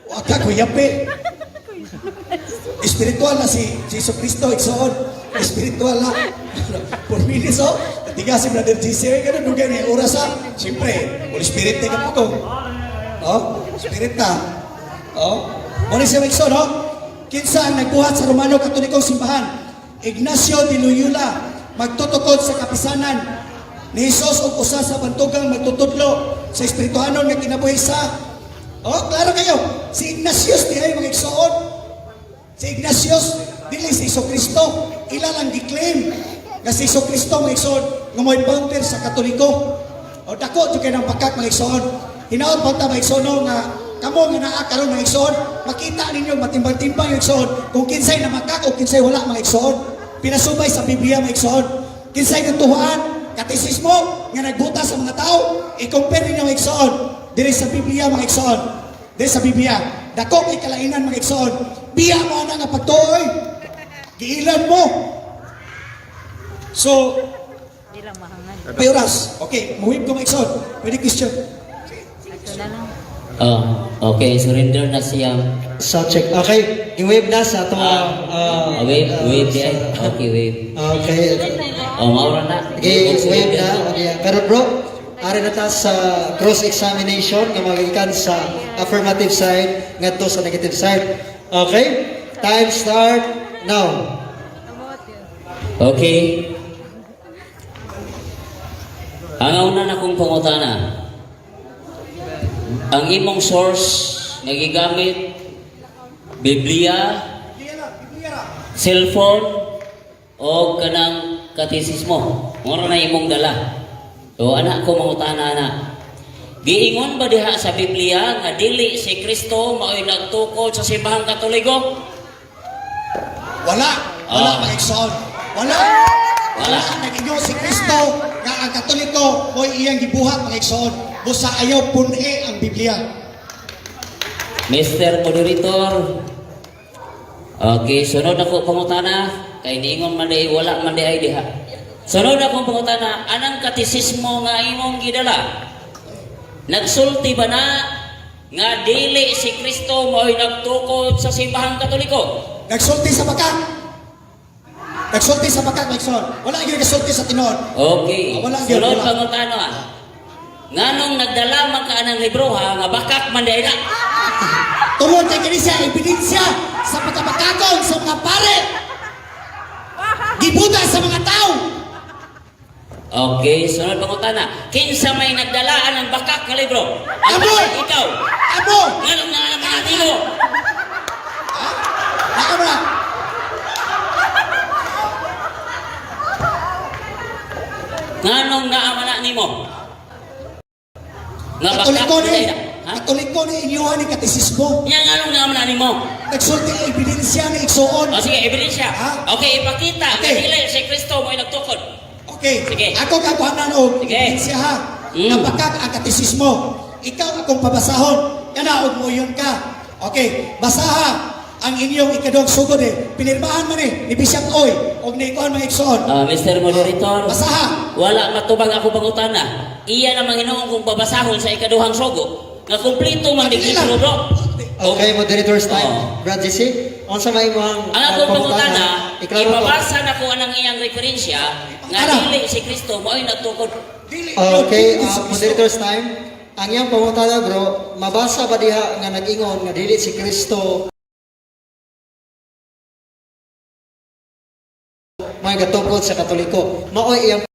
Wa ka kuyapi. Espiritual na si Jesus Kristo igsoon. Espiritual na. Por minutes oh. Tiga si Brother GC ganun dugay ni oras sa. Siyempre, Holy Spirit ka po ko. Oh, Spirit na. Oh. Ano siya igsoon oh? Kinsa ang nagbuhat sa Romano Katolikong simbahan? Ignacio de Loyola magtutukod sa kapisanan ni Jesus ug usa sa bantugang magtutudlo sa espirituhanon nga kinabuhi sa klaro kayo si Ignatius di ay mga igsoon. Si Ignatius dili si Kristo ila lang gi-claim nga si Kristo mga igsoon nga mo'y founder sa Katoliko. Dako jud kay nang pakak mga igsoon. Hinaot pa ta mga igsoon nga kamo nga naa karon mga igsoon makita ninyo matimbang-timbang yung igsoon kung kinsay na makak o kinsay wala mga igsoon. Pinasubay sa Biblia mga igsoon. Kinsay natuhaan, katisismo nga nagbuta sa mga tao, i-compare ninyo mga igsoon. Diri sa Biblia mga igsoon. Diri sa Biblia, dako kay kalainan mga igsoon. Biya mo ana nga pagtuoy. Giilan mo. So, Pioras. Okay, muhib ko mga igsoon. Pwede question. Okay, surrender na siya. Sound check. Okay, i-wave na sa itong... Wave di ay. Okay, wave. Okay. Maura na. I-wave na. Okay. Pero bro, ari na ta sa cross-examination nga magikan sa affirmative side ngadto sa negative side. Okay? Time start now. Okay. Ang una na kong pangutana. Ang imong source nagigamit Biblia, cellphone o kanang katisismo. Mura na imong dala. So anak ko mangutana na. Giingon ba diha sa Biblia nga dili si Kristo mao'y nagtukod sa simbahang Katoliko? Wala mga igsoon. Wala. Nag-inyo si Kristo nga ang Katoliko mo'y iyang gibuhat mga igsoon. Busa ayaw pun-e ang Biblia. Mr. Moderator. Okay, sunod ako pangutana. Kay niingon man di wala man di ay diha. Sunod akong pangutana, anang katisismo nga imong gidala? Nagsulti ba na nga dili si Kristo mo'y nagtukod sa simbahang Katoliko? Nagsulti sa bakak. Nagsulti sa bakak, Nixon. Wala yung nagsulti sa tinon. Okay. Wala gyud, Sunod wala. pangutano ha. Nganong nagdala man ka ng libro ha nga bakak man dahil na. Tungod kay kini siya ebidensya sa pagkabakakon sa mga pare. Gibuta sa mga tao. Okay, sunod pangutana. Kinsa may nagdalaan ng bakak nga libro? Amo! Ikaw. Amo! Nganong naman mo? Naka ba? Nganong naamana nimo? Nga bakak Katoliko man ni, dahil na. Ha? Katoliko ni inyuhan ni katisismo. Nya nganong naamana nimo? Nagsulti ang ebidensya ni Igsoon. O sige, ebidensya. Ha? Okay, ipakita. Okay. Nga dili si Kristo mo'y nagtukod. Okay. Sige. Ako kakuhanan og Sige. ebidensya ha. Mm. Napakak ang katisismo. Ikaw akong pabasahon. Kana og moyon ka. Okay. Basaha ang inyong ikadong sugod Pinirmahan man ni Bishop Oy og ni Kuan mga Igsoon. Mr. Moderator, Basaha. wala matubag ako pangutana. Iya na Manginoon kung babasahon sa ikaduhang sugo nga kumpleto man di Dili lang. libro bro. Okay, moderator's time. Oo. Brad JC, unsa may imong Ang akong pangutana, iklaro ko. ibabasa na ko anang iyang referensya nga Ano? dili si Kristo mo'y nagtukod. Dili- Okay, dili si Kristo. moderator's time. Ang iyang pangutana bro, mabasa ba diha nga nag-ingon nga dili si Kristo may gatukod sa Katoliko? Maoy iyang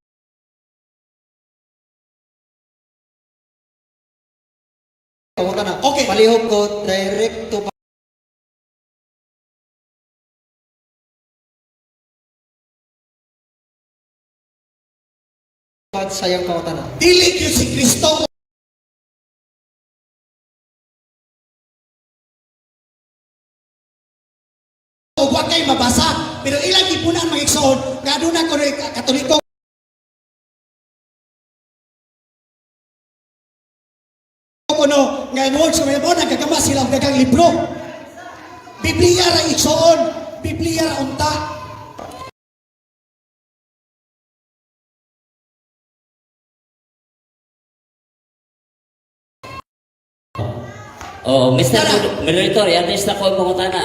pangutana. Okay. Palihog ko direct to sa iyang pangutana. Dili gyud si Kristo. O wa kay mabasa, pero ilang gipunan mga Igsoon, nga aduna ko Katoliko kuno nga involved sa mga nagkagama sila og daghang libro. Biblia ra Igsoon, Biblia ra unta. Mr. Tara. Moderator, i-address na ko ang pangutana.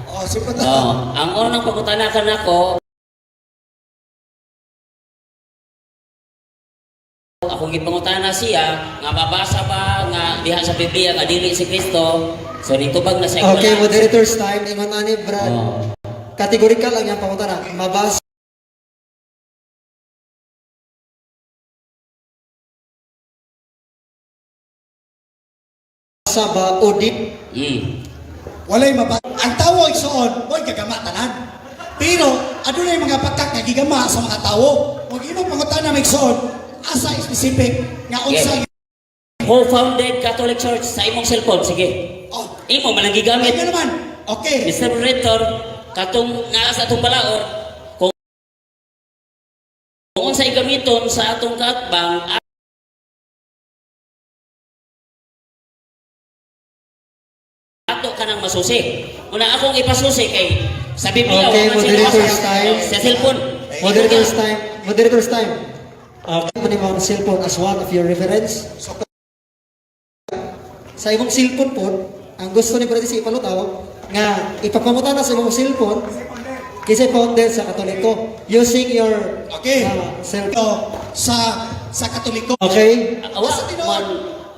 Oh, sige ta. Ang unang pangutana ka na ko, akong gipangutana siya nga mabasa ba nga diha sa Biblia nga dili si Kristo. So nitubag na siya. Okay, moderator's time. Ingon ani Brad. Kategorikal ang iyang pangutana. Mabasa ba o di? Walay mabasa. Ang tawo Igsoon, mo'y gagama tanan. Pero adunay mga pakak nga gigama sa mga tawo. Kung imong pangutana mga Igsoon, asa specific nga unsa Who founded Catholic Church sa imong cellphone? Sige. oh, Imo man ang Ay, gigamit. nga naman. Okay. Mr. Moderator, katong naa sa atong balaod, kung unsay gamiton sa atong kaatbang, ato ka nang masusi. Una akong ipasusi kay sa Biblia, Okay, wa man moderator's sila time. sa cellphone. Moderator's time. Moderator's time. Ano mo ang cellphone as one of your reference? Sa imong cellphone po, ang gusto ni Brad si ipalutaw nga ipapamutana sa imong cellphone kasi founder sa Katoliko using your Okay. cellphone. Ito, sa Katoliko. Okay? Awa,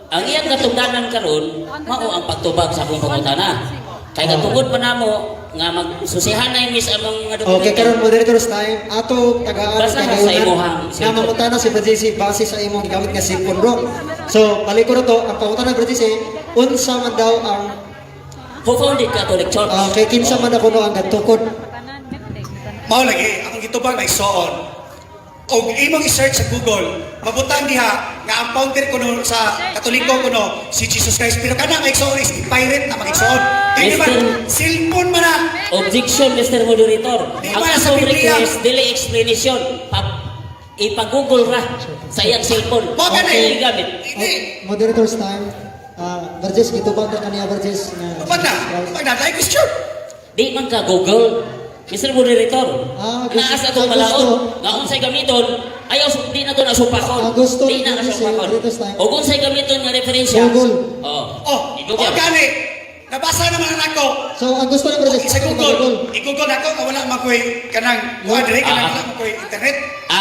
ang iyang katungdanan karon mao ang pagtubag sa akong pangutana. Kay katungod pa namo nga magsusihan na mis among mga Okay, karon moderator's time. Ato tagaan Basahan sa imuhang nga cellphone. mamutana si Brad JC base sa imong gigamit nga cellphone bro. So, paliko na to, ang pangutana Brad JC, unsa man daw ang Who founded Catholic Church? kay kinsa man ako no ang gatukod? Mao lagi, akong gitubag na Igsoon. O imong i-search sa Google, mabutang diha nga ang founder kuno sa Katoliko kuno si Jesus Christ. Pero kana nga Igsoon is pirate na mga Igsoon. Kaya naman, cellphone man na. Objection, Mr. Moderator. Di Ang ba sa akong Biblia? request, dili explanation. Ipag-google ra sa iyang cellphone. Wa ka na Okay, eh. gamit. Hindi. Moderator's time. Burgess, gitubag na kaniya Burgess nga. Upad na, like question. Di man ka Google. Mr. Moderator, Ah, naas gusto- atong gusto. malaon. Nga unsay gamiton, Ayaw, di na to nasupakon. Gusto Di na ni nasupakon. Senator Stein. O kung sa'y gamiton nga referensya. Google. Oh. O gani, nabasa naman ako. So, ang gusto ng Brother Sa Google, i-Google ako kung wala makoy kanang diri kanang wala makoy internet.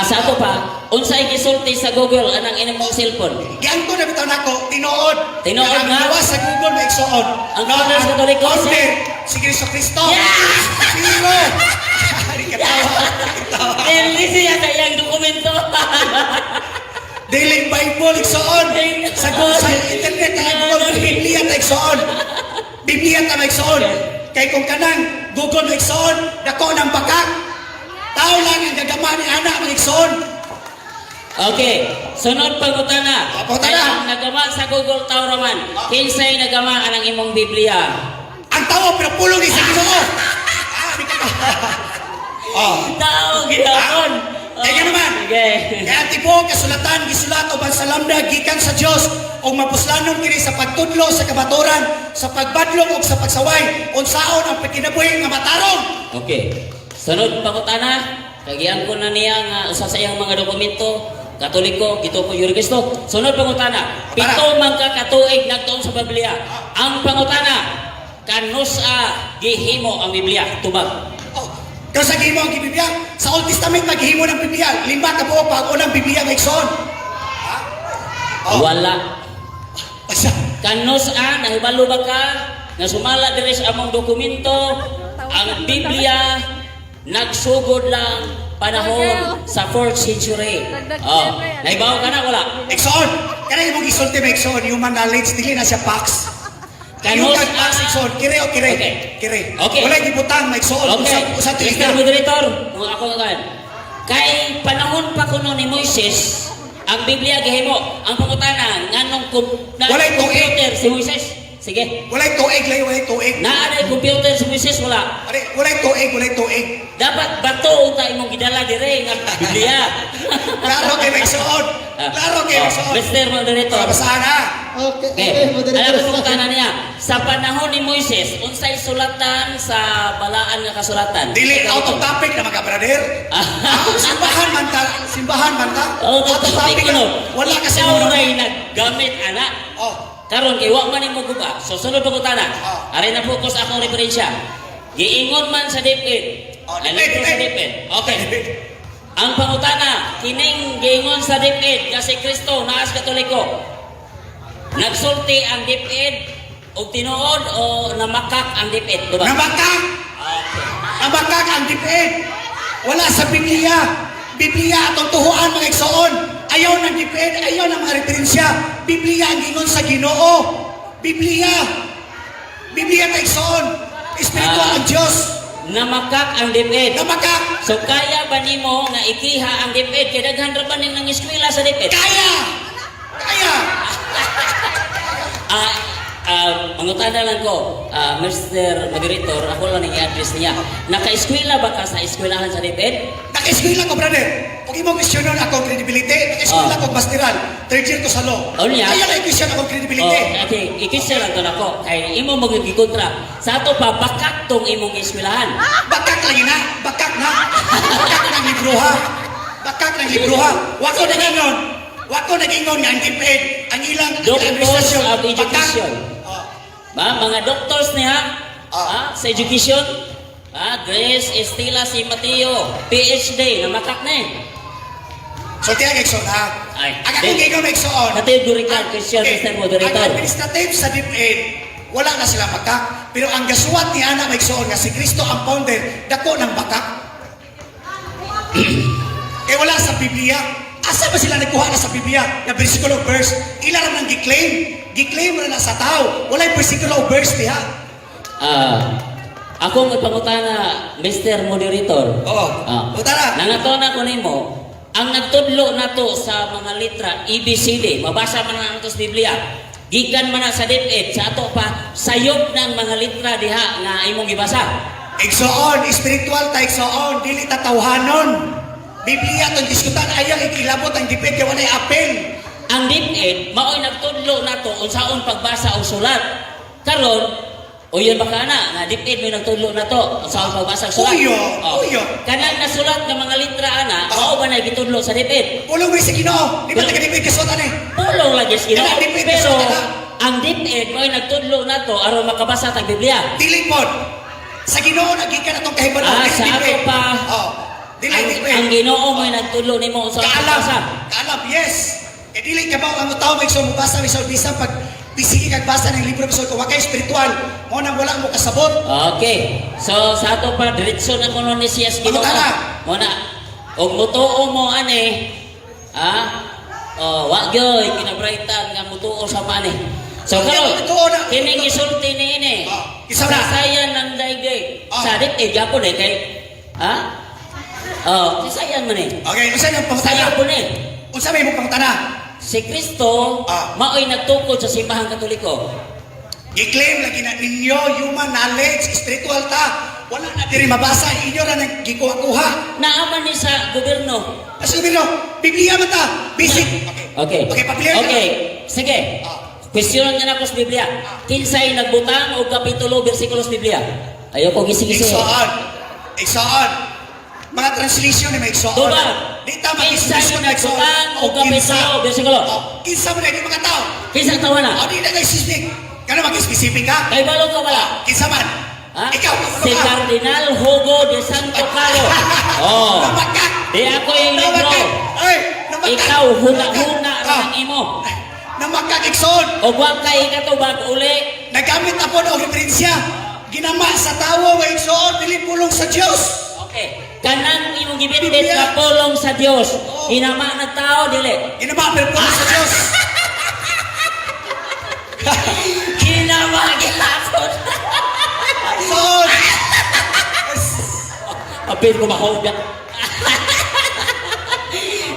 Sa ato pa, unsay gisulti sa Google anang imong cellphone. Giang ko na bitaw nako, tinuod. Tinuod Kanang nga? gawa sa Google maigsoon. Ang Father sa Katoliko, order si Kristo Kristo. Sino? Ari katawa. Hindi siya sa iyang dokumento. Daily Bible igsoon. Sa Google sa internet ang Google Biblia ta igsoon. Biblia ta igsoon. Kay kung kanang Google igsoon, dako nang bakak. Tao lang ang gagama ni anak ng igsoon. Okay, sunod pangutana. Pangutana. Kaya ang nagama sa Google tao raman, kinsay nagama anang imong Biblia? Ang tao pero pulong ni sa Ginoo. Tao gihapon. Kaya naman. Okay. Kaya tipo kasulatan gisulat uban sa lambda gikan sa Dios og mapuslanon kini sa pagtudlo sa kabaturan, sa pagbadlong ug sa pagsaway unsaon ang pagkinabuhi nga matarong. Okay. Sunod pangutana, kagian ko na niya nga usa sa iyang mga dokumento, Katoliko, Gito po Yuri Cristo. Sunod pangutana, pito man ka katuig nagtuon sa Biblia. Ang pangutana, kanusa gihimo ang Biblia? Tubag. Kung sa gihimo ang Biblia, sa Old Testament maghimo ng Biblia, 5 ka buok pag unang Biblia nga igsoon. Wala. Asa? Kanusa, nahibalo ba ka? Na sumala diri sa among dokumento, ang Biblia nagsugod lang panahon sa 4th century. Naibaw ka na wala? Igsoon. Kana imong gisulti ba igsoon, human knowledge dili na siya facts. Yung Kanus facts igsoon, kire o kire. Okay. Kire. Okay. Wala gibutang maigsoon Okay, usa tuig Mr. Moderator, kung ako kan. Kay panahon pa kuno ni Moises, ang Biblia gihimo, ang pangutana nganong Walay computer si Moises. Sige. Walay tuig lay, walay tuig. Naa computer si Moises wala. Ari, walay tuig, walay tuig. Dapat bato unta imong gidala dire nga Biblia. Klaro kay maigsoon. Klaro kay maigsoon. Mr. Moderator. Basahan ha. Okay, Okay. moderator. Alam mo kung niya, sa panahon ni Moises, unsay sulatan sa balaan nga kasulatan? Dili out of topic na mga brother. Simbahan man ta, simbahan man ta. Out of topic no. Wala kasi Ikaw mo. ray naggamit anak. Oh, Karon kay wa man nimo guba. So sunod pa ko tana. Oh. Ari na focus akong referensya. Giingon man sa DepEd. Oh, Ano DepEd, sa DepEd. DepEd? Okay. Ang pangutana, kining giingon sa DepEd nga si Kristo naas Katoliko. Nagsulti ang DepEd o tinuod o namakak ang DepEd, diba? nabakak. Okay. Nabakak ang DepEd. Wala sa Biblia. Biblia atong tuhuan mga igsoon. Ayaw ng DepEd, ayaw ng mga referensya. Biblia ang gingon sa Ginoo. Biblia. Biblia na igsoon. Espiritual ang Diyos. Namakak ang DepEd. Nabakak. So kaya ba nimo nga ikiha ang DepEd kay daghan ra ba ning nang eskwela sa DepEd? Kaya. Kaya. Mangutana lang ko, Mr. Moderator, ako lang i-address niya. Naka-eskwela ba ka sa eskwelahan sa DepEd? Naka-eskwela ko, brother. Huwag imong questionan akong credibility. Naka-eskwela ko, masteral. 3 year ko sa law. Oh, niya? Kaya na-question akong credibility. Okay, ikisya lang to nako. Kay imo magikontra. Sa ato pa bakak tong imong eskwelahan. Bakak lang ina. Bakak na. Bakak ng libruha. Bakak ng libruha. Wako nag-ingon. Wako nag-ingon nga ang DepEd. Ang ilang Doctors administrasyon. of Education. Ba, mga doctors niya sa education. Grace Estela si Mateo, PhD, namakak na eh. So, tiyan, Exxon, ha? Ay, Ang akong gingon, Exxon. Categorical question, Mr. Moderator. Ang administrative sa DepEd, wala na sila bakak. Pero ang gasuwat ni Ana Exxon nga si Kristo ang founder, dako ng bakak. Wala sa Biblia. Asa ba sila nagkuha na sa Biblia? Na versikulo verse. Ilan nang giklaim? Giklaim na sa tao. Wala'y versikulo verse diha. Akong ipangutana, Mr. Moderator. Oo. Utara. Nangatona ko nimo, ang nagtudlo nato sa mga litra ABCD, mabasa man na sa Biblia. Gikan man na sa DepEd, sa ato pa sayop ng mga litra diha nga imong gibasa. Igsoon, spiritual ta igsoon, dili ta tawhanon. Biblia tong diskutan ayaw ikilabot ang DepEd kay walay apel. Ang DepEd mao'y nagtudlo nato unsaon pagbasa og sulat. Karon O yun baka na, nga dipid mo nagtudlo na to sa pagbasag sulat. Uyo, Oh. uyo. Kanang nasulat ng mga litra ana, Oh. mao ba na gitudlo sa dipid? Pulong may sa Ginoo. Di ba taga-dipid kasuotan eh? Pulong lagi sa Ginoo. Kaya dipid Pero sa kana. ang dipid mo nagtudlo na to aron makabasa tag Biblia. Dili pod. Sa Ginoo nagikan atong kahibalo. Ah, Dili sa dipid. ato pa. Oh. Dili Ang dipid. Ginoo mo nagtudlo nimo sa Kaalam. pagbasa. Kaalam, yes. E dili ka ba ang tao may isang mabasa, may isang bisa pag pisigi kag basa ng libro bisol ko wakay spiritual. Mo nang wala mo kasabot. Okay. So sa ato pa diretso na kuno ni siyas Ginoo. Ako tala. Mo na og mutuo mo ani wa gyoy kinabrightan nga mutuo sa mani. So karon Mutuo na. kining isulti niini. Isa na. Sayan ng daigay. Ah. Sa dipid gyapon eh kay sayan man eh. Okay, unsa nang pangtana? Sayan po ni. Unsa may mo pangtana? Si Kristo Ah. maoy nagtukod sa simbahan Katoliko. I-claim lagi na ninyo human knowledge, spiritual ta. Wala na diri mabasa, inyo ra nang gikuha-kuha. Naaman ni sa gobyerno. Kasi bino, Biblia man ta. Basic. Okay. Okay, papilihan ka. Okay. Sige. Ah. Questionan niya na ko sa Biblia. Kinsay nagbutang o kapitulo bersikulo sa Biblia? Ayoko gisi-gisi. Iksaan. Iksaan. Mga translation ni may iksaan. Tuba. Di tama Kinsay translation na iksaan. nagbutang o kinsa. kapitulo bersikulo? Oh, kinsa mo na di mga tao. Kinsay tawa na? O di na kay specific. Kano mag-specific ka? Kay balong ka wala? Kinsa man? Ha? Ikaw, Si Cardinal Hugo de Santo Caro. Oh. Namakak. Di ako yung libro. Namakak. Ay, namakak. Ikaw huna-huna Ah. ra ng imo. Namakak ikson. O wa kay katubag uli. Nagamit ako ng referensya. Ginama sa tawo wa ikson dili pulong sa Dios. Okay. Kanang imong gibitit Biblia. na pulong sa Dios. Oo. Hinama na tao dili. Ginama pero pulong sa Dios. Hinama gilapon. Ikson. Apil ko mahogya.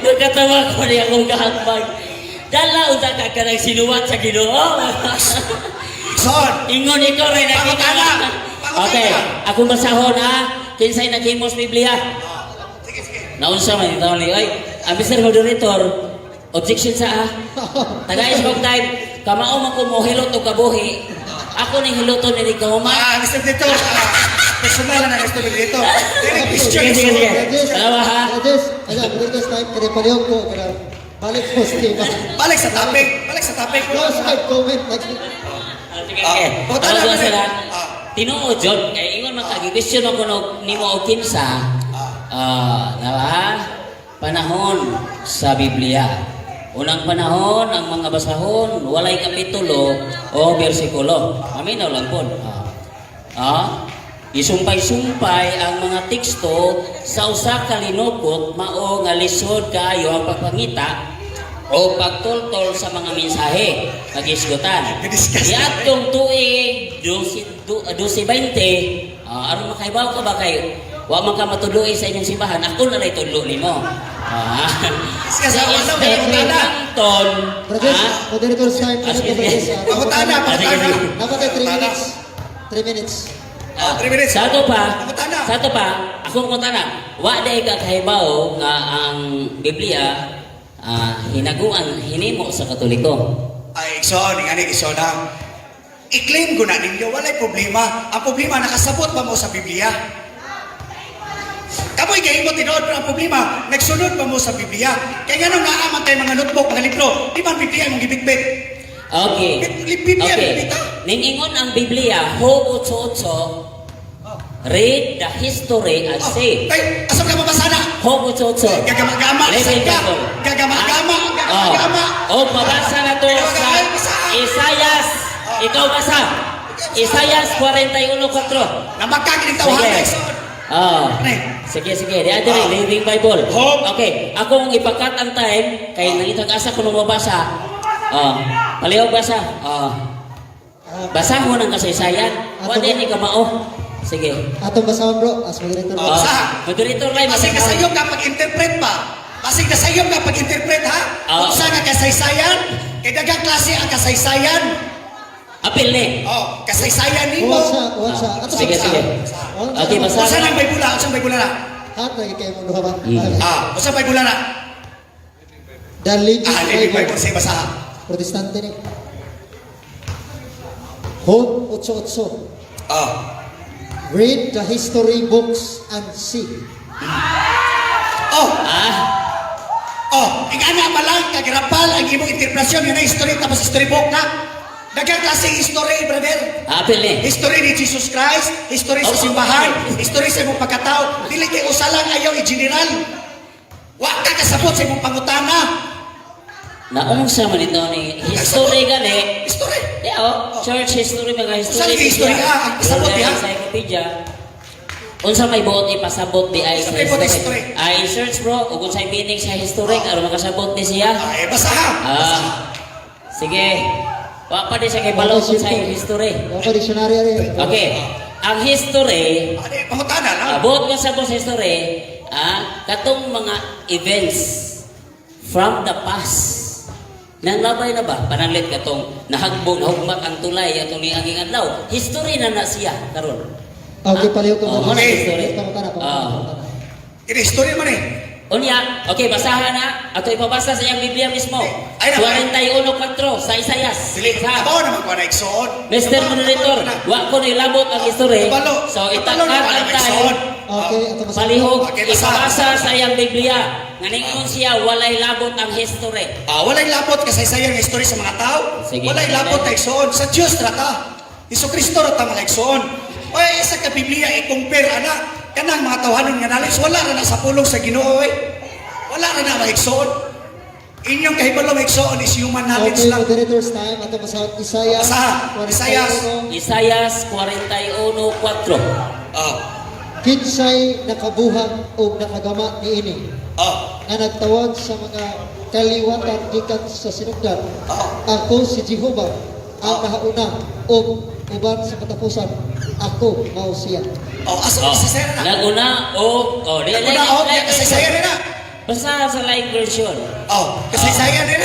Nagkatawa ko niya akong kahambag. Dala uta ka ka ng sinuwat sa Ginoo. Ikson. Ingon ikaw rin nakita. Pangutana. Okay, akong basahon ha. Kinsay naghimos Biblia. Sige, sige. Naunsa man ito ni ay, Mr. Moderator, objection sa Tagay sa time, kamao man ko mo hilot o kabuhi. Ako ning hiluton ni Kahuma. Mr. Dito. Personal na Mr. Dito. Dili Christian. Sige, sige, sige. Judges, Dalawa ha. Judges, this time, kaya palihog ko, kaya balik po sa iba. Balik sa topic. Balik sa topic. Close side comment. Sige, sige. Putana Tawag man sila. eh. Tinuod John, kay ingon man kagi question ako no nimo og kinsa. Diba? Panahon sa Biblia. Unang panahon, ang mga basahon, walay kapitulo o bersikulo. Aminaw lang po. Isumpay-sumpay ang mga teksto sa usa ka linupot mao nga lisod kaayo ang pagpangita o pagtultol sa mga mensahe kagisgutan. Disgusting. Iatong tuig 12:20 aron makaibaw ka ba kay wa man ka matudloy sa inyong simbahan ako na lay tudlo nimo. Sige, Sa sa ano, Stephen pangutana. Anton, Brothers, moderator's time, Sige, sige. Pangutana, pangutana. Dapat ay 3 minutes. 3 minutes. 3 minutes. Sa ato pa, Pangutana. sa ato pa, akong mutana, wa day ka kahibaw nga ang Biblia hinaguan hinimo sa Katoliko. Ay, ikson, ingani ikson ha. I-claim ko na ninyo, walay problema. Ang problema, nakasabot ba mo sa Biblia? Kamoy kayo mo tinood pero ang problema, nagsunod ba mo sa Biblia? Kaya nga nung naaman tayo mga notebook, mga libro, di ba ang Biblia mong gibitbit? Okay. Biblia, Okay. Biblia. Ningingon ang Biblia, Job 8:8, read the history and see. Ay, asam ka mabasa na? Job 8:8. Gagama-gama, Living asam ka? Bible. Gagama-gama, gagama-gama. O mabasa na to sa Isayas. Ikaw basa. Isayas 41:4. Na magkakinig tawahan Sige. na ikson. Sige, sige. Di adiri, Living Bible. Hope. Okay, akong ipakat ang time, kay nangitag asa ko nung mabasa. Palihog basa. Basahon ang kasaysayan. Wa din ni kamao. Sige. Atong basahon bro, as moderator. Basahan. Moderator lang. Basig na sa'yo ka pag-interpret pa. Basig na sa'yo ka pag-interpret ha. Kung saan nga kasaysayan, kay dagang klase ang kasaysayan. Apil ni. Oh, kasaysayan ni mo. Kuwan sa. Ato Sige, sa- sige. Okay, Kung basa. saan ang Bible na? Kung saan Bible na? Hat lagi kayo mo duha ba? Kung saan Bible na? The Living Living Bible Bible. sa basahan. Protestante ni. Hope 8:8. Oh. Read the history books and see. Oh, Ah, ingana ba lang kagrapal ang imong interpretasyon nga na history tapos history book na? Daghang klaseng history, brother. apil ni. History ni Jesus Christ, history sa Oh, simbahan, okay. history sa imong pagkatao. Dili kay usa lang ayaw i-general. Wa ka kasabot sa imong pangutana. Naunsa man ito ni history gani. History. Yeah, church history mga history. Saan yung history ka? Ang pasabot Yung diha? encyclopedia. Unsa may buot ipasabot di ay sa Unsa may buot history? Ay search bro, ug unsay meaning sa history aron makasabot ni siya. Ay, basaha. Sige. Wa pa di siya kay balaw kung sa yung history. Ako dictionary rin. Okay. Ang history, Ano, pangutana lang. abot nga sa history, katong mga events from the past. Nanlabay na ba? Pananglit katong nahagbog, nahugmak ang tulay, atong nianging adlaw. History na na siya, karon. Okay, paliw ko Oh, muna. history. Pangutana, pangutana. Kini history man eh. Unya, okay, basahan na. Ato ipabasa sa iyang Biblia mismo. Ay, naman. 41:4 sa Isayas. Dili, nabaw naman ko na iksoon. Mr. Moderator, wa ko nilabot ang history. Kabalo. So, Kabalo itakar naman ang ang time. iksoon. Okay, ato masabi. Palihog, Okay, basahan. ipabasa sa iyang Biblia. Nganingon siya, walay labot ang history. Walay labot kasaysayang history sa mga tao. Sige. Walay labot na iksoon. Sa Diyos rata. Iso Kristo rata mga iksoon. Oy, sa ka Biblia i-compare ana kanang mga tawhanon nga knowledge wala ra na sa pulong sa Ginoo oy. Wala ra na mga iksoon. Inyong kahibalo mga iksoon is human knowledge Okay, lang. moderator's time. Ato masabi. Isaiah. Basahan. Isaiah. 41. Isayas 41:4. Oh. Kinsay nakabuhat o nakagama niini Oh. nga nagtawag sa mga kaliwatan gikan sa sinugdan. Oh. Ako si Jehovah ang nahauna o uban sa katapusan. Ako mao siya. Oh, aso Oh, kasaysayan na. naguna o di Una oh, kasaysayan na. Basta sa live version. Oh, kasaysayan na.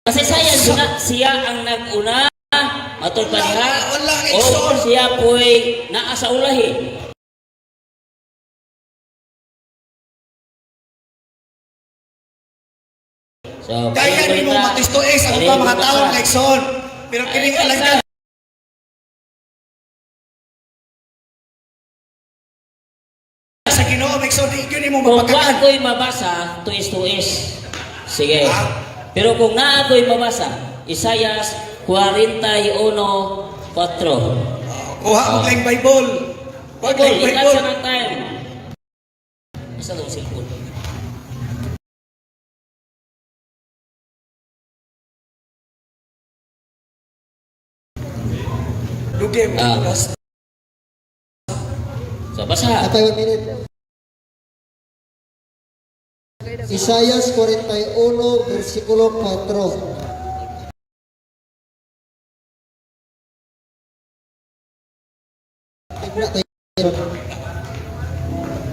Kasi sayang siya ang naguna, matod pa diha. Wala, O Exxon. siya po'y naa sa ulahi. So, Kaya ni mo matistuis ang iba mga tao nga iksoon. Pero kining alam ka sa Ginoo iksoon di gyud mo Kung wa mapakakan. ako'y mabasa, tuis-tuis. Sige. Ah. Pero kung na ako'y mabasa, Isayas 41:4. Kuha mo lang Bible. Wag lang Bible, ilan Bible. sa ng time? Isa daw cellphone. Dugi mo. Ah. So, basa. Atay 1 minute. Isayas 41, versikulo 4.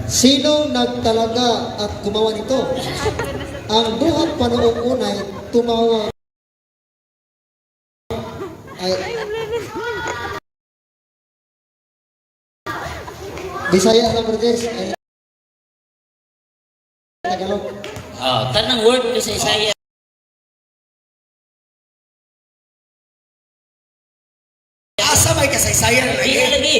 Sino nagtalaga at gumawa nito? Ang buhat pa noong unay tumawa ay Bisaya lang brothers ay Tagalog. Tanang word ko sa Isaiah. Asa may kasaysayan Iya lagi. lagi.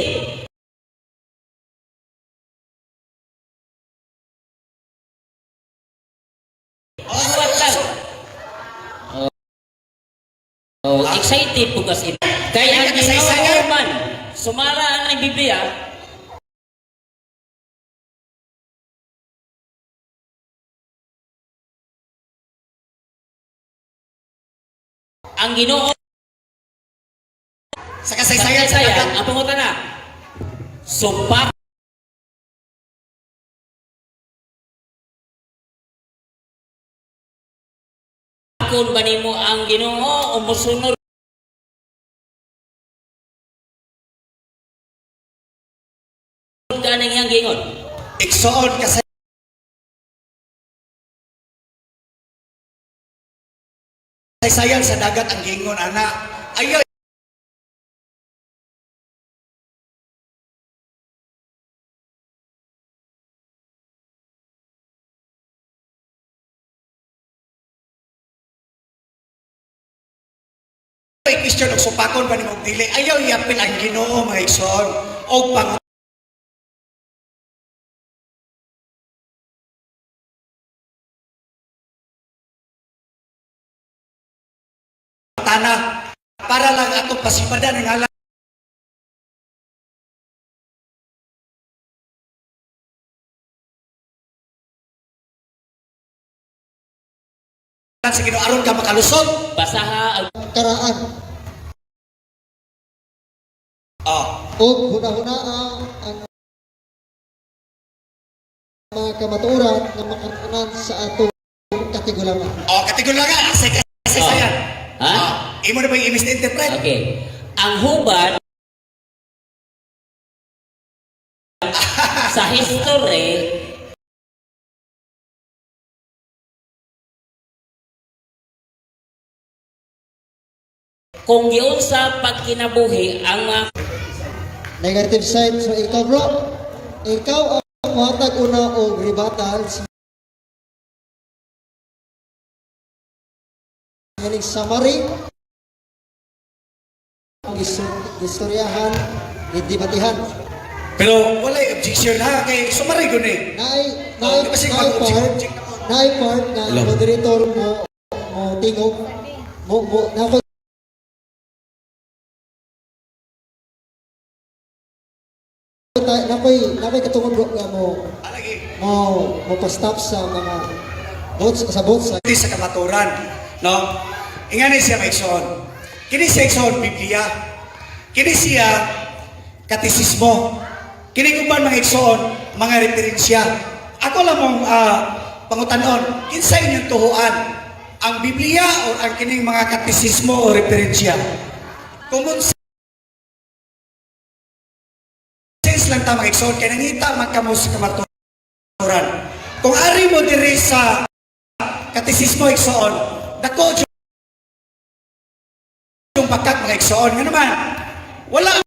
Buat lang. Excited po kasi. Kaya ang Ginoo man, sumara ang Biblia, ang Ginoo Sa kasaysayan sa saya, dagat. ang pangutan na, sumpa kung ba nimo ang Ginoo o musunod ganing yang gingon. Iksoon kasaysayan sa dagat ang gingon ana. Ayaw question og supakon pa nimo dili. Ayaw iapil ang Ginoo mga igsoon og pangutana para lang ato pasipadan ang ngalan sa Ginoo aron ka makalusot. Basaha ang Karaan. O huna-huna ang mga kamatuoran na makatunan sa atong katigulangan. Katigulangan sa kasaysayan. Ha? Imo na ba yung i-misinterpret? Okay. Ang hubad sa history kung yun sa pagkinabuhi ang mga Negative side. So ikaw bro, ikaw ang muhatag una o rebuttal sa nganing summary ang istoryahan, didibatihan. Pero wala yung objection ha, kay sumari ko ni. Naay kasi part mag-object na moderator mo tingog mo na nakoy katungod bro nga mo pa-stop sa mga boats sa Hindi sa kamaturan, no? Ingani siya maigsoon. Kini siya igsoon Biblia. Kini siya katisismo. Kini kuman mga igsoon mga referensya. Ako lang mong pangutanon, kinsa inyong tuhuan ang Biblia o ang kining mga katisismo o referensya. Common sense lang ta mga igsoon kay nangita man kamo sa kamaturan. Kung ari mo diri sa katisismo igsoon, dako yung bakat mga igsoon. Nga naman, wala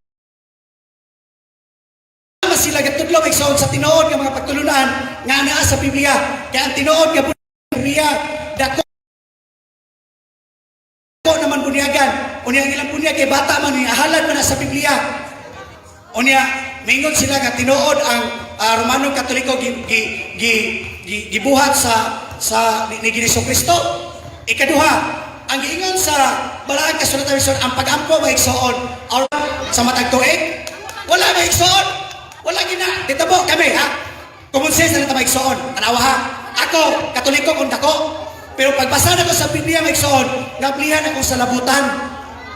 naman sila gatudlo mga igsoon sa tinuod ng mga pagtulunan nga naa sa Biblia. Kaya ang tinuod nga Biblia, dako naman bunyagan. Unya ang ilang bunyag kay bata man, ahalan man na sa Biblia. Unya, mingon sila nga tinuod ang Romano Katoliko gibuhat sa ni Jesucristo. Ikaduha, ang giingon sa Balaang Kasulatan ang pag-ampo maigsoon or sa matag tuig, wala maigsoon. Wala gina. Ditabo kami ha. Common sense na maigsoon. Tanawa ha. Ako, Katoliko kung dako. Pero pagbasa na ko sa Biblia maigsoon, nablihan ako sa labutan.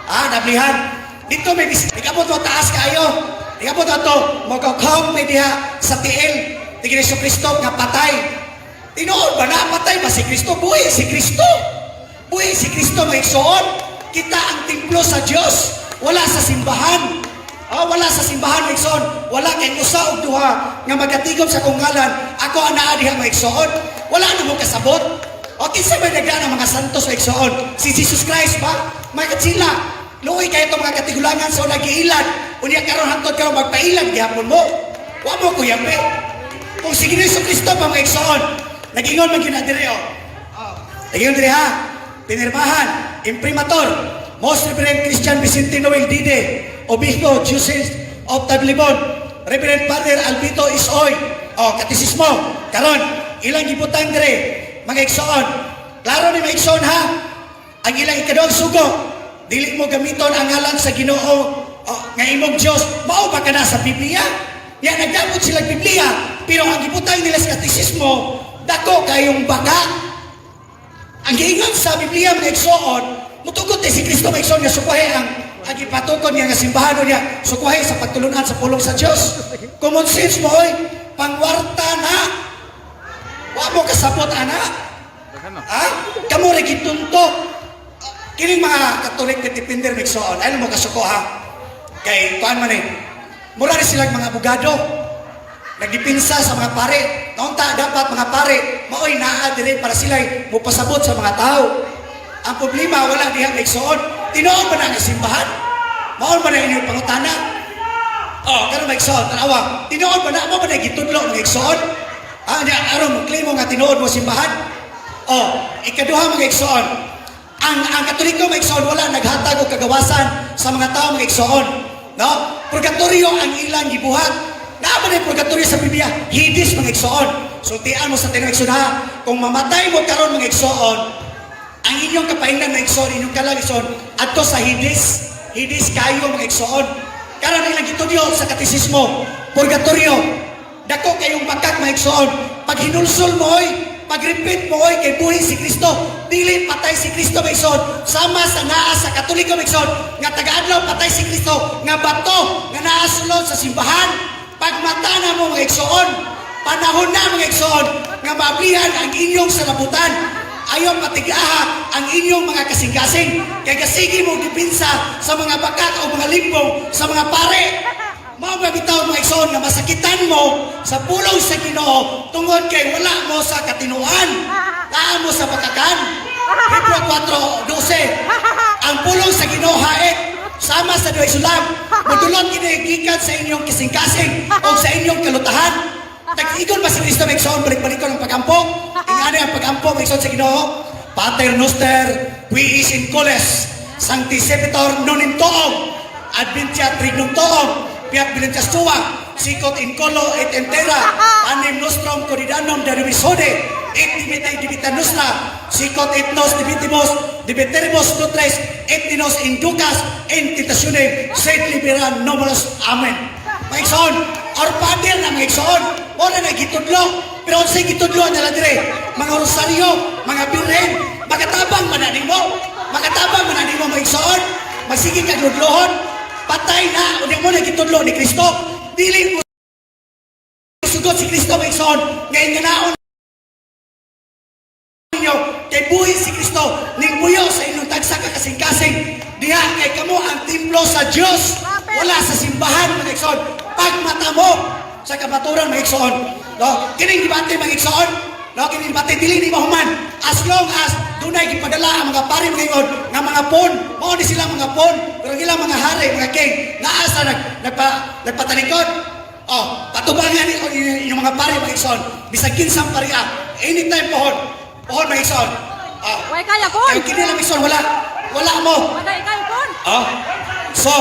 Nablihan. Dito may bisita. Ikabot mo taas kayo. Ikabot ato, magkakam may diha sa tiil. Tigil Jesucristo nga patay. Tinuod ba na patay ba si Kristo? Buhay si Kristo. Buhay si Kristo may igsoon. Kita ang templo sa Diyos. Wala sa simbahan. Wala sa simbahan may igsoon. Wala kay usa og duha nga magatigom sa kungalan. Ako ang naa diha may igsoon. Wala na mo kasabot. O kinsa may nagdaan ang mga santos may igsoon? Si Jesus Christ ba? May sila. Luoy kayo itong mga katigulangan sa nagiilan. Unya karon hangtod karon magpailan gihapon mo. Wa mo ko yape. Kung si Kristo pa mga igsoon, nagingon man ginadire Nagingon dire ha. Pinirmahan, imprimator, Most Reverend Christian Vicente Noel Dide, Obispo Diocese of Tablibon, Reverend Father Albito Isoy, katisismo, karon, ilang gibutang dire, mga igsoon. Klaro ni mga igsoon ha, ang ilang ikaduhang sugo, dili mo gamiton ang ngalan sa Ginoo nga imong Dios, mao ba kana sa Biblia? Yan nagdamot sila Biblia, pero ang gibutang nila sa katisismo, dako kayong baga. Ang giingon sa Biblia mga igsoon, mutugot si Kristo mga igsoon nga sukuhay ang ipatukon niya nga simbahan niya, sukuhay sa pagtulunan sa pulong sa Dios. Common sense mo oy, pangwarta na. Wa mo kasabot ana. Kamo ra gitunto. Kining mga Katolik na depender mga igsoon, ay mo kasuko ha. Kay kuan man mura rin silang mga abogado. Nagdipinsa sa mga pare. Naunta dapat mga pare, maoy naa dire para sila mupasabot sa mga tao. Ang problema wala diha maigsoon. Tinuod ba na ang simbahan? Maon ba na inyong pangutana? Karon maigsoon, tanawa. Tinuod ba na mo ba na gitudlo ng maigsoon? Aron mo claim mo nga tinuod mo simbahan? Ikaduha mga igsoon. Ang Katoliko mga igsoon wala naghatag og kagawasan sa mga tao mga igsoon. No? Purgatorio ang ilang gibuhat. Naman ang purgatorio sa Biblia, hidis mga igsoon. Sultian mo sa tinong igsoon ha, kung mamatay mo karon mga igsoon, ang inyong kapaingnan mga igsoon, inyong kalang igsoon, adto sa hidis kayo mga igsoon. Karon ilang gitudyo sa katisismo, purgatorio, dako kayong bakak mga igsoon. Pag hinulsol mo pag-repeat mo kay buhi si Kristo, dili patay si Kristo mga igsoon. Sama sa naa sa Katoliko mga igsoon, nga taga-adlaw patay si Kristo, nga bato nga naa sulod sa simbahan. Pagmata na mo mga igsoon, panahon na mga igsoon, nga mablihan ang inyong salabutan. Ayaw patigaha ang inyong mga kasing-kasing. Kaya kasigi mo dipinsa sa mga bakat o mga limbong sa mga pare. Mao ba bitaw mga igsoon nga masakitan mo sa pulong sa Ginoo tungod kay wala mo sa katinuan. Naa mo sa bakakan. Hebrew 4:12. Ang pulong sa Ginoo haik sama sa duay sulam. Modulot kini gikan sa inyong kasing-kasing o sa inyong kalutahan. Tag-igon ba si Kristo mga igsoon balik-balikon ang pagampo? Ingani ang pagampo mga igsoon sa Ginoo. Pater noster qui is in coles sancti sepetor non in toom adventia trignum toom piat bilentas tua sikot in colo et entera panem nostrum coridanum derivisode et divita nostra sikot et nos diviteribus nutres et dinos inducas en tentatione sed libera nominus amen. Mga igsoon, or pader na mga igsoon, wala na gitudlo, pero sa gitudlo na dire, mga rosaryo, mga birhen, magatabang mananimo mga igsoon, magsige ka gudlohon, patay na, ulit mo na gitudlo ni Kristo, dili mo sugot si Kristo mga igsoon, ngayon nga naon ninyo, kay buhi si Kristo, ning buyo sa inyong tagsa kasing-kasing, diha kay kamo ang templo sa Diyos, wala sa simbahan mga igsoon. Pagmata mo sa kabaturan mga igsoon, no? Kining debate mga igsoon, no? Kining debate dili ni mahuman as long as dunay gipadala ang mga pari mga igsoon nga mga pon, mao ni sila mga pon, pero ilang mga hari, mga king, naa sa nagpatalikod. Patubangan ni inyong mga pari mga igsoon, bisag kinsang pariya, anytime pohon mga igsoon. Way kaya pon. Kaya kini lang igsoon, wala mo. Wala ikaw pon. So,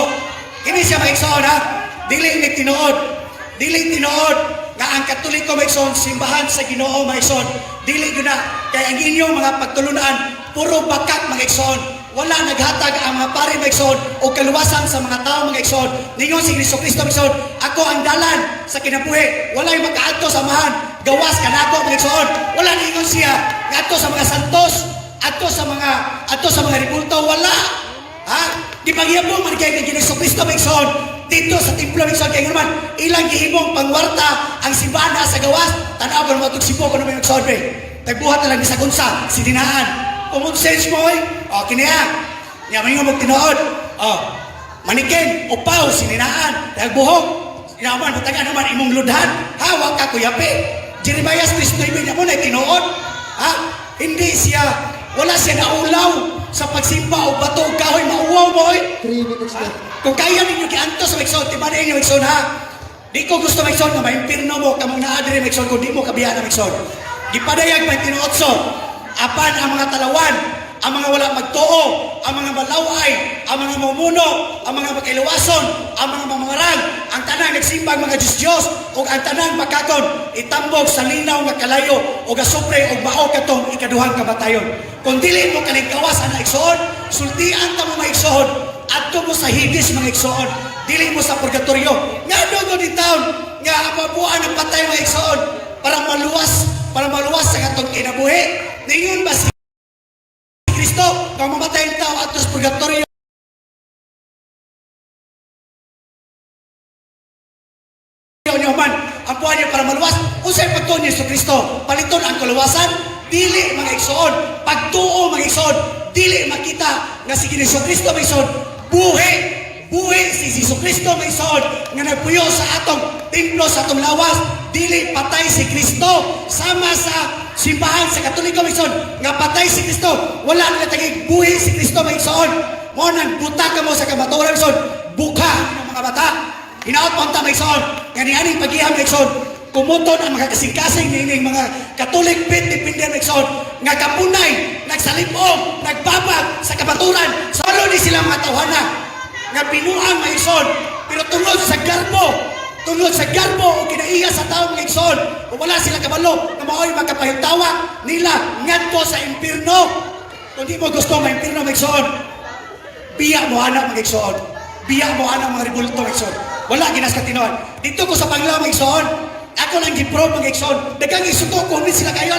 kini siya mga igsoon ha, dili tinuod nga ang Katoliko mga igsoon, simbahan sa Ginoo mga igsoon, dili yun na, kaya ang inyong mga pagtulunan, puro bakat mga igsoon, wala naghatag ang mga pari mga igsoon o kaluwasan sa mga tao mga igsoon. Ningon si Kristo mga igsoon, ako ang dalan sa kinabuhi, wala yung makaadto sa mahan, gawas kanako mga igsoon, wala ningon siya, nga adto sa mga santos, adto sa mga ribulto, wala. Di pagyabong man kay Kristo mga igsoon, dito sa templo ng igsoon, kaya naman, ilang gihimong pangwarta ang simbahan na sa gawas, tanaw ba naman itong sipo ko naman yung igsoon, tagbuhat na lang sa kunsa, si dinaan. Common sense mo, kiniya, niya man yung magtinood, manikin, upaw, si dinaan, tagbuhok, inaman, mataga naman, imong ludhan, hawak ka kuyapi, Jeremias 3:9 niya mo na tinood, hindi siya, wala siya naulaw sa pagsimba o bato o kahoy, mauwaw mo 3 minutes left. Kung kaya ninyo kianto sa Mekson, tiba na inyo Mekson ha. Di ko gusto Mekson na maimpirno mo kamong naadiri Mekson kung di mo kabiyan na Mekson. Gipadayag 28, apan ang mga talawan, ang mga wala magtuo, ang mga malaway, ang mga mumuno, ang mga magkailawason, ang mga mamarang, ang tanang nagsimbang mga Diyos-Diyos, o ang tanang makakon, itambog sa linaw nga kalayo, o gasupre, o mao katong ikaduhang kamatayon. Kung dili mo kaligkawas ang igsoon, sultian ta mo mga igsoon, adto mo sa hidis mga igsoon, dili mo sa purgatorio. Nga doon din taon, nga mabuan ang patay mga igsoon, para maluwas sa katong kinabuhi. Ningon ba si Kristo, kung mamatay ang tao at sa purgatorio, niyo man, ang buwan niyo para maluwas, usay pagtuon niyo sa Kristo, paliton ang kaluwasan, dili mga igsoon, pagtuo mga igsoon, dili makita nga si Kristo mga igsoon, buhi si Kristo mga igsoon, nga nagpuyo sa atong templo, sa atong lawas, dili patay si Kristo, sama sa simbahan sa Katoliko mga igsoon, nga patay si Kristo, wala nila tagig buhi si Kristo mga igsoon, mo nang buta ka mo sa kamaturan mga igsoon, buka ng mga bata, hinaot mo ang tamay igsoon, nga nianing paghiham mga igsoon, Kumuton ang mga kasing-kasing nining mga Katolik pit dependent igsoon nga kapunay, nagsalipong, nagbabag sa kabaturan. Salo ni sila mga tawhana nga binuang mga igsoon, pero tungod sa garbo o kinaiya sa taong mga igsoon, o wala sila kabalo na mao'y magkapahitawa nila ngadto sa impierno. Kung di mo gusto mga impierno mga igsoon, biya mo anak mga igsoon, biya mo anak mga rebulto mga igsoon. Wala ginas katinoan. Dito ko sa Panglao mga igsoon, ako lang giprobe mga igsoon. Dagang isuko ko sila kayo.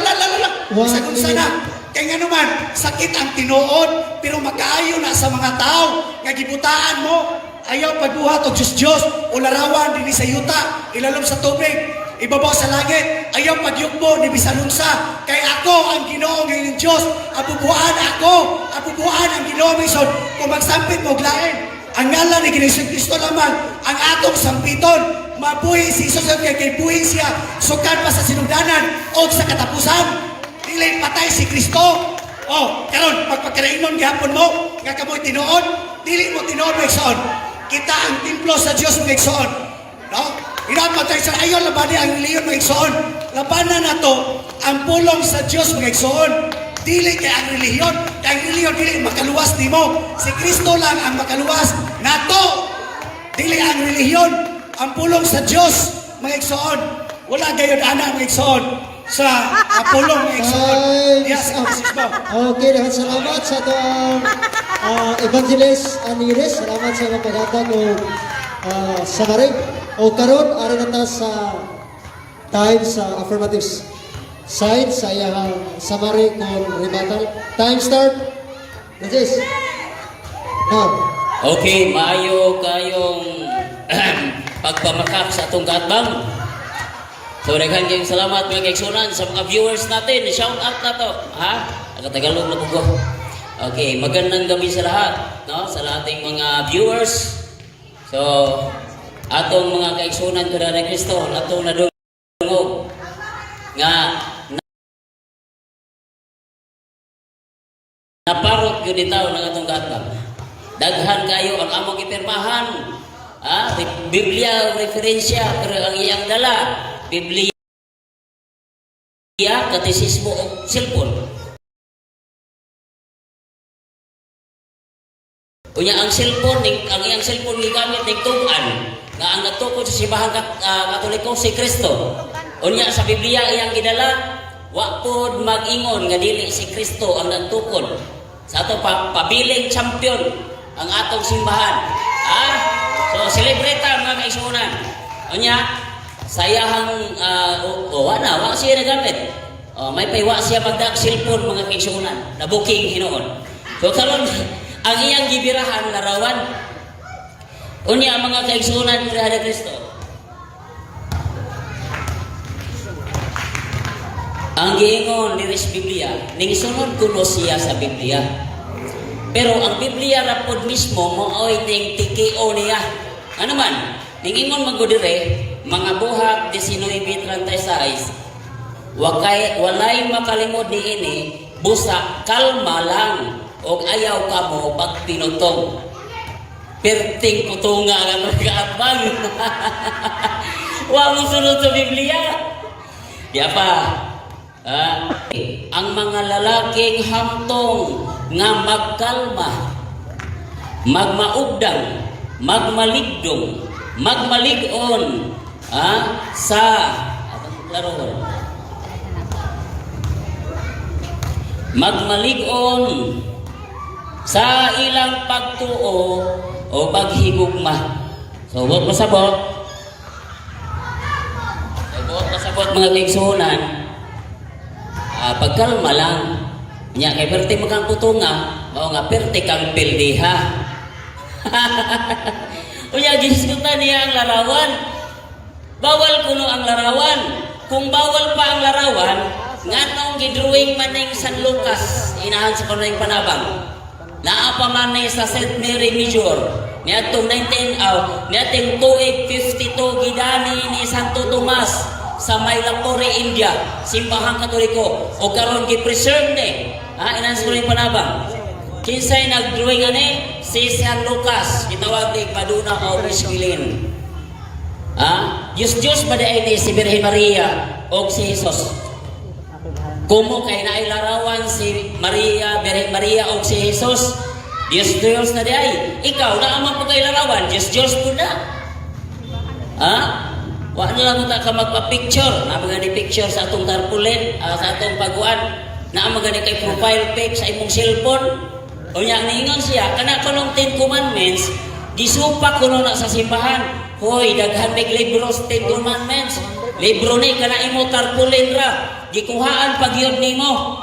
Wow. Sa kung sana. Kaya nga naman, sakit ang tinuod, pero makaayo na sa mga tao nga gibutaan mo. Ayaw pagbuhat o Diyos o larawan din sa yuta, ilalom sa tubig, ibabaw sa langit. Ayaw pagyukbo ni bisanunsa. Kay ako ang Ginoo ngayon ng Diyos. Abubuan ang Ginoo ng Isod. Kung magsampit mo glain, ang ngalan ni Ginoong Kristo lamang ang atong sampiton. Mabuhi si Isus kay buhi siya sukan pa sa sinugdanan o sa katapusan. Dili patay si Kristo. Karon pagpagkarainon gihapon mo nga kamoy tinuod, dili mo tinuod mo igsoon. Kita ang templo sa Dios mo igsoon. No? Inapatay sa ayon labani ang reliyon mo igsoon. Labanan nato ang pulong sa Dios mo igsoon. Dili kay ang reliyon, dili makaluwas nimo. Si Kristo lang ang makaluwas nato. Dili ang reliyon, ang pulong sa Dios mga igsoon. Wala gayud ana mga igsoon sa pulong mga igsoon. Yes, Francisco. Okay, dahan salamat sa ito Evangelist Anires. Salamat sa mga paghatag o samarig. O karon ari na ta sa time sa affirmative side sa iyang summary kung rebuttal. Time start. Regis. Now. Okay, maayo kayong pagpamakak sa atong katbang. So, daghan kayong salamat mga kaigsunan sa mga viewers natin. Shout out na to. Ha? Nakatagalog na po. Okay, magandang gabi sa lahat. No? Sa ating mga viewers. So, atong mga kaigsunan ko na Kristo, atong nadungog nga naparot yun itaw ng atong katbang. Daghan kayo ang among ipirmahan. Biblia referensya, pero ang iyang dala Biblia, katisismo o cellphone. Kunya ang cellphone, ang iyang cellphone gigamit ning tugan nga ang natukod sa simbahan Katoliko si Kristo. Unya sa Biblia iyang gidala, wa pod mag-ingon nga dili si Kristo ang nagtukod. Sa ato pabiling champion ang atong simbahan. So celebrate mga kaigsunan. Unya sayahang wa siya nagamit. May paywa siya magdag cellphone mga kaigsunan na booking hinoon. So karon ang iyang gibirahan larawan. Unya mga kaigsunan ni Kristo. Ang giingon diri sa Biblia, ning sunod kuno siya sa Biblia. Pero ang Biblia rapod mismo maoy ning tikio niya. Ano man? Ning ingon magudire mga buhat 19:36. Walay makalimod niini busa kalma lang og ayaw kamo pag pinutong. Perting putunga nga nagaabang. Wa mo sunod sa Biblia. Di pa. Ang mga lalaking hamtong nga magkalma, magmaugdang, magmaligdong, magmalig-on sa laruan. Magmalig-on sa ilang pagtuo o paghigugma. So, huwag masabot. Mga kaigsunan, pagkalma lang. Nya kay perti makang putunga, mao nga perti kang pildiha. Unya giskutan niya ang larawan. Bawal kuno ang larawan. Kung bawal pa ang larawan, nganong gidrawing maning San Lucas inahan sa kanang panabang. Naa pa man ni sa St. Mary Major. Niadtong 252 gidani ni Santo Tomas sa Mylapore, India, simbahang Katoliko. O karon gi-preserve ni inahan sa kanang panabang. Kinsay nag-drawing ani si San Lucas, gitawag ni Paduna o Miskilin. Diyos ba di ay si Birhen Maria o si Jesus? Kumo kay nailarawan si Maria, Birhen Maria o si Jesus, Diyos na di ay. Ikaw na amang pagkailarawan, Diyos po na. Ha? Wa na lang ta ka magpa-picture, na mga ni picture sa atong tarpaulin, sa atong paguan, na mga ni kay profile pic sa imong cellphone. O niya, niingon siya, kana ko nung 10 commandments, gisupak ko na sa simbahan. Hoy, daghan mig libro sa 10 commandments. Libro ni kana imo tarpaulin ra. Gikuhaan pag yun nimo.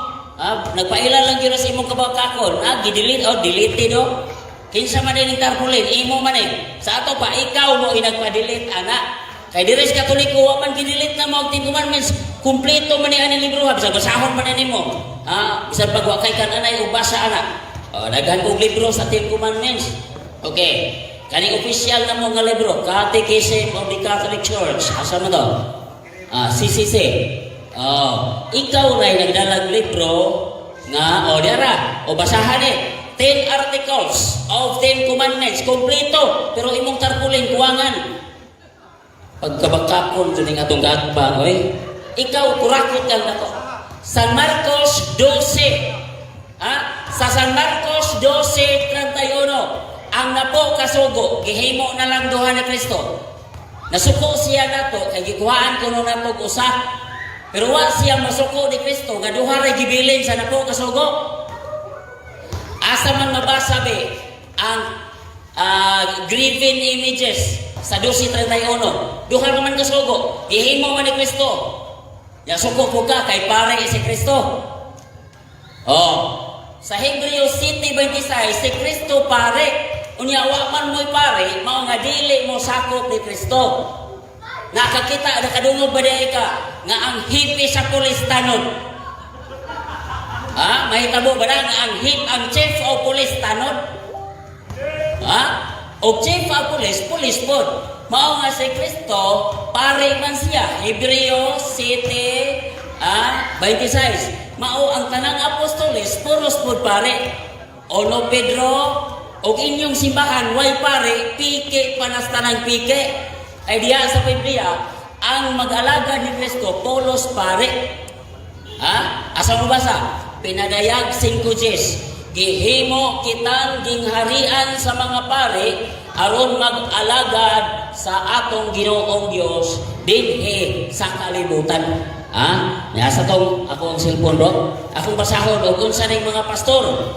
Nagpaila lang yun sa imong kabakakon. Gidelete o deleted o. Kinsa man din tarpaulin, imo man eh. Sa ato pa, ikaw mo inagpa-delete, anak. Kay dires Katoliko, wa man gidelete na mo 10 commandments. Kumpleto man ni ani libro ha. Bisag basahon man nimo. Bisag pagwa kay kananay ubasa anak. Daghan kong libro sa 10 commandments. Okay. Kaning official na mo nga libro, Catechism of the Catholic Church. Asa mo to? CCC. Ikaw ray nagdalag libro nga, diara, basahan 10 articles of 10 commandments. Kompleto. Pero imong tarpaulin, kuwangan. Pagkabakakon doon atong gagbang, ikaw, kurakot lang na to. San Marcos 12. Sa San Marcos 12:31. Ang napo kasugo, gihimo na lang duha ni Kristo. Nasuko siya nato, kay gikuhaan ko nung napo usa. Pero wa siya masuko ni Kristo, nga duha ray gibilin sa napo kasugo. Asa man mabasa be ang graven images sa 12:31. Duha naman kasugo, gihimo man ni Kristo. Ya suko ko ka kay pare si Kristo. Sa Hebreo 7:26, si Kristo pare. Unya wa man mo'y pare, mao nga dili mo sakop ni Kristo. Nakakita, nakadungog ba diay ka nga ang hipi sa pulis tanod? Mahitabo ba na nga ang chief of police tanod? O chief of police, police pod. Mao nga si Kristo, pare man siya. Hebreo 7:26. Mao ang tanang apostoles, puros pod pare. Ono Pedro, o inyong simbahan, way pare, pike, panastanang pike. Ay diya sa Biblia, ang mag-alaga ni Kristo, polos pare. Asa mo basa? Pinadayag 5:10. Gihimo kitang gingharian sa mga pare, aron mag-alagad sa atong Ginoong Dios dinhi sa kalibutan. Nasa tong akong cellphone ro, akong basahon og unsa ning mga pastor.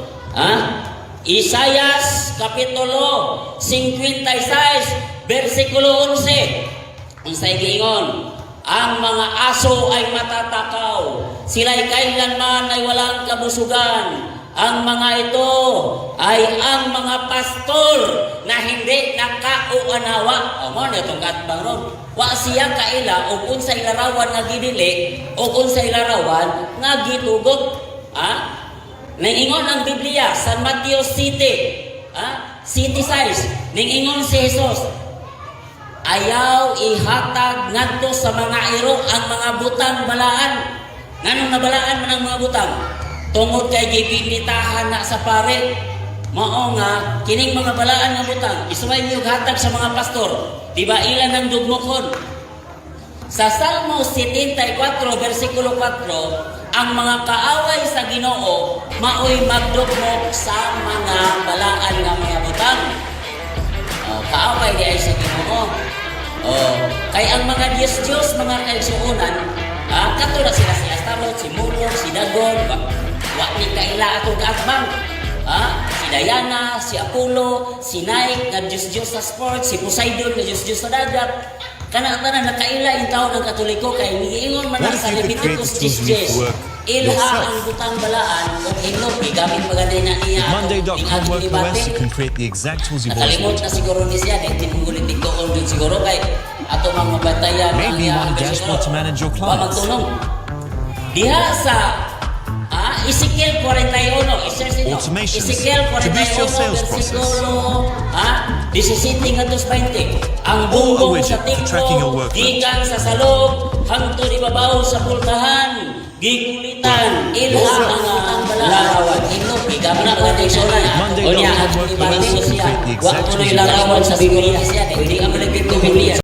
Isaias kapitulo 56 versikulo 11. Unsay giingon? Ang mga aso ay matatakaw, sila'y kailanman ay walang kabusugan. Ang mga ito ay ang mga pastor na hindi nakauanawa. Mo na itong katbang ron. Wa siya kaila o kung sa ilarawan nga gidili o kung sa ilarawan nga gitugot. Ningingon ang Biblia, San Mateo City, City size, ningingon si Jesus, ayaw ihatag ngadto sa mga iro ang mga butang balaan. Nganong nabalaan man ang mga butang? Tungod kay gibinitahan na sa pare. Mao nga, kining mga balaan nga butang, isuway niyo hatag sa mga pastor. Diba ilan ang dugmokon? Sa Salmo 74, versikulo 4, ang mga kaaway sa Ginoo maoy magdugmok sa mga balaan nga mga butang. Kaaway di ay sa Ginoo. Kay ang mga Diyos, mga kaigsuonan, katulad sila si Astaroth, si Moloch, si Dagon, wa ni kaila atong gaatbang. Si Diana, si Apollo, si Nike, nga Diyos sa sports, si Poseidon, nga Diyos sa dagat. Kana-kana nakaila yung tao ng Katoliko kay niingon man What Nah, if sa you could create Leviticus the tools you need 10:10. to work Ilha yourself? ang butang balaan o hinok gamit magaday na niya. Monday.com work OS, you can create the exact tools you've always Nakalimot wanted. na siguro ni siya dahil tinugulit diktoon din siguro kay ato mga batayan. Maybe you want a dashboard to manage your clients. Pamagtulong. Diha sa Ezekiel 41, Automations Ezekiel to boost your 41, sales process. versikulo 17 hanggang 20. Ang Or a bumbong widget sa for tracking your tingko, workload. gikan sa salog, hangtod ibabaw sa pultahan, gikulitan, ilha ang larawan. Hinok, gigamit na mga teksonan. Monday.com O niya, work ibalik OS, mo you can siya. create the Wa exact ko tools na you've always larawan sa wanted. Biblia siya. Hindi ang malagit ko Biblia.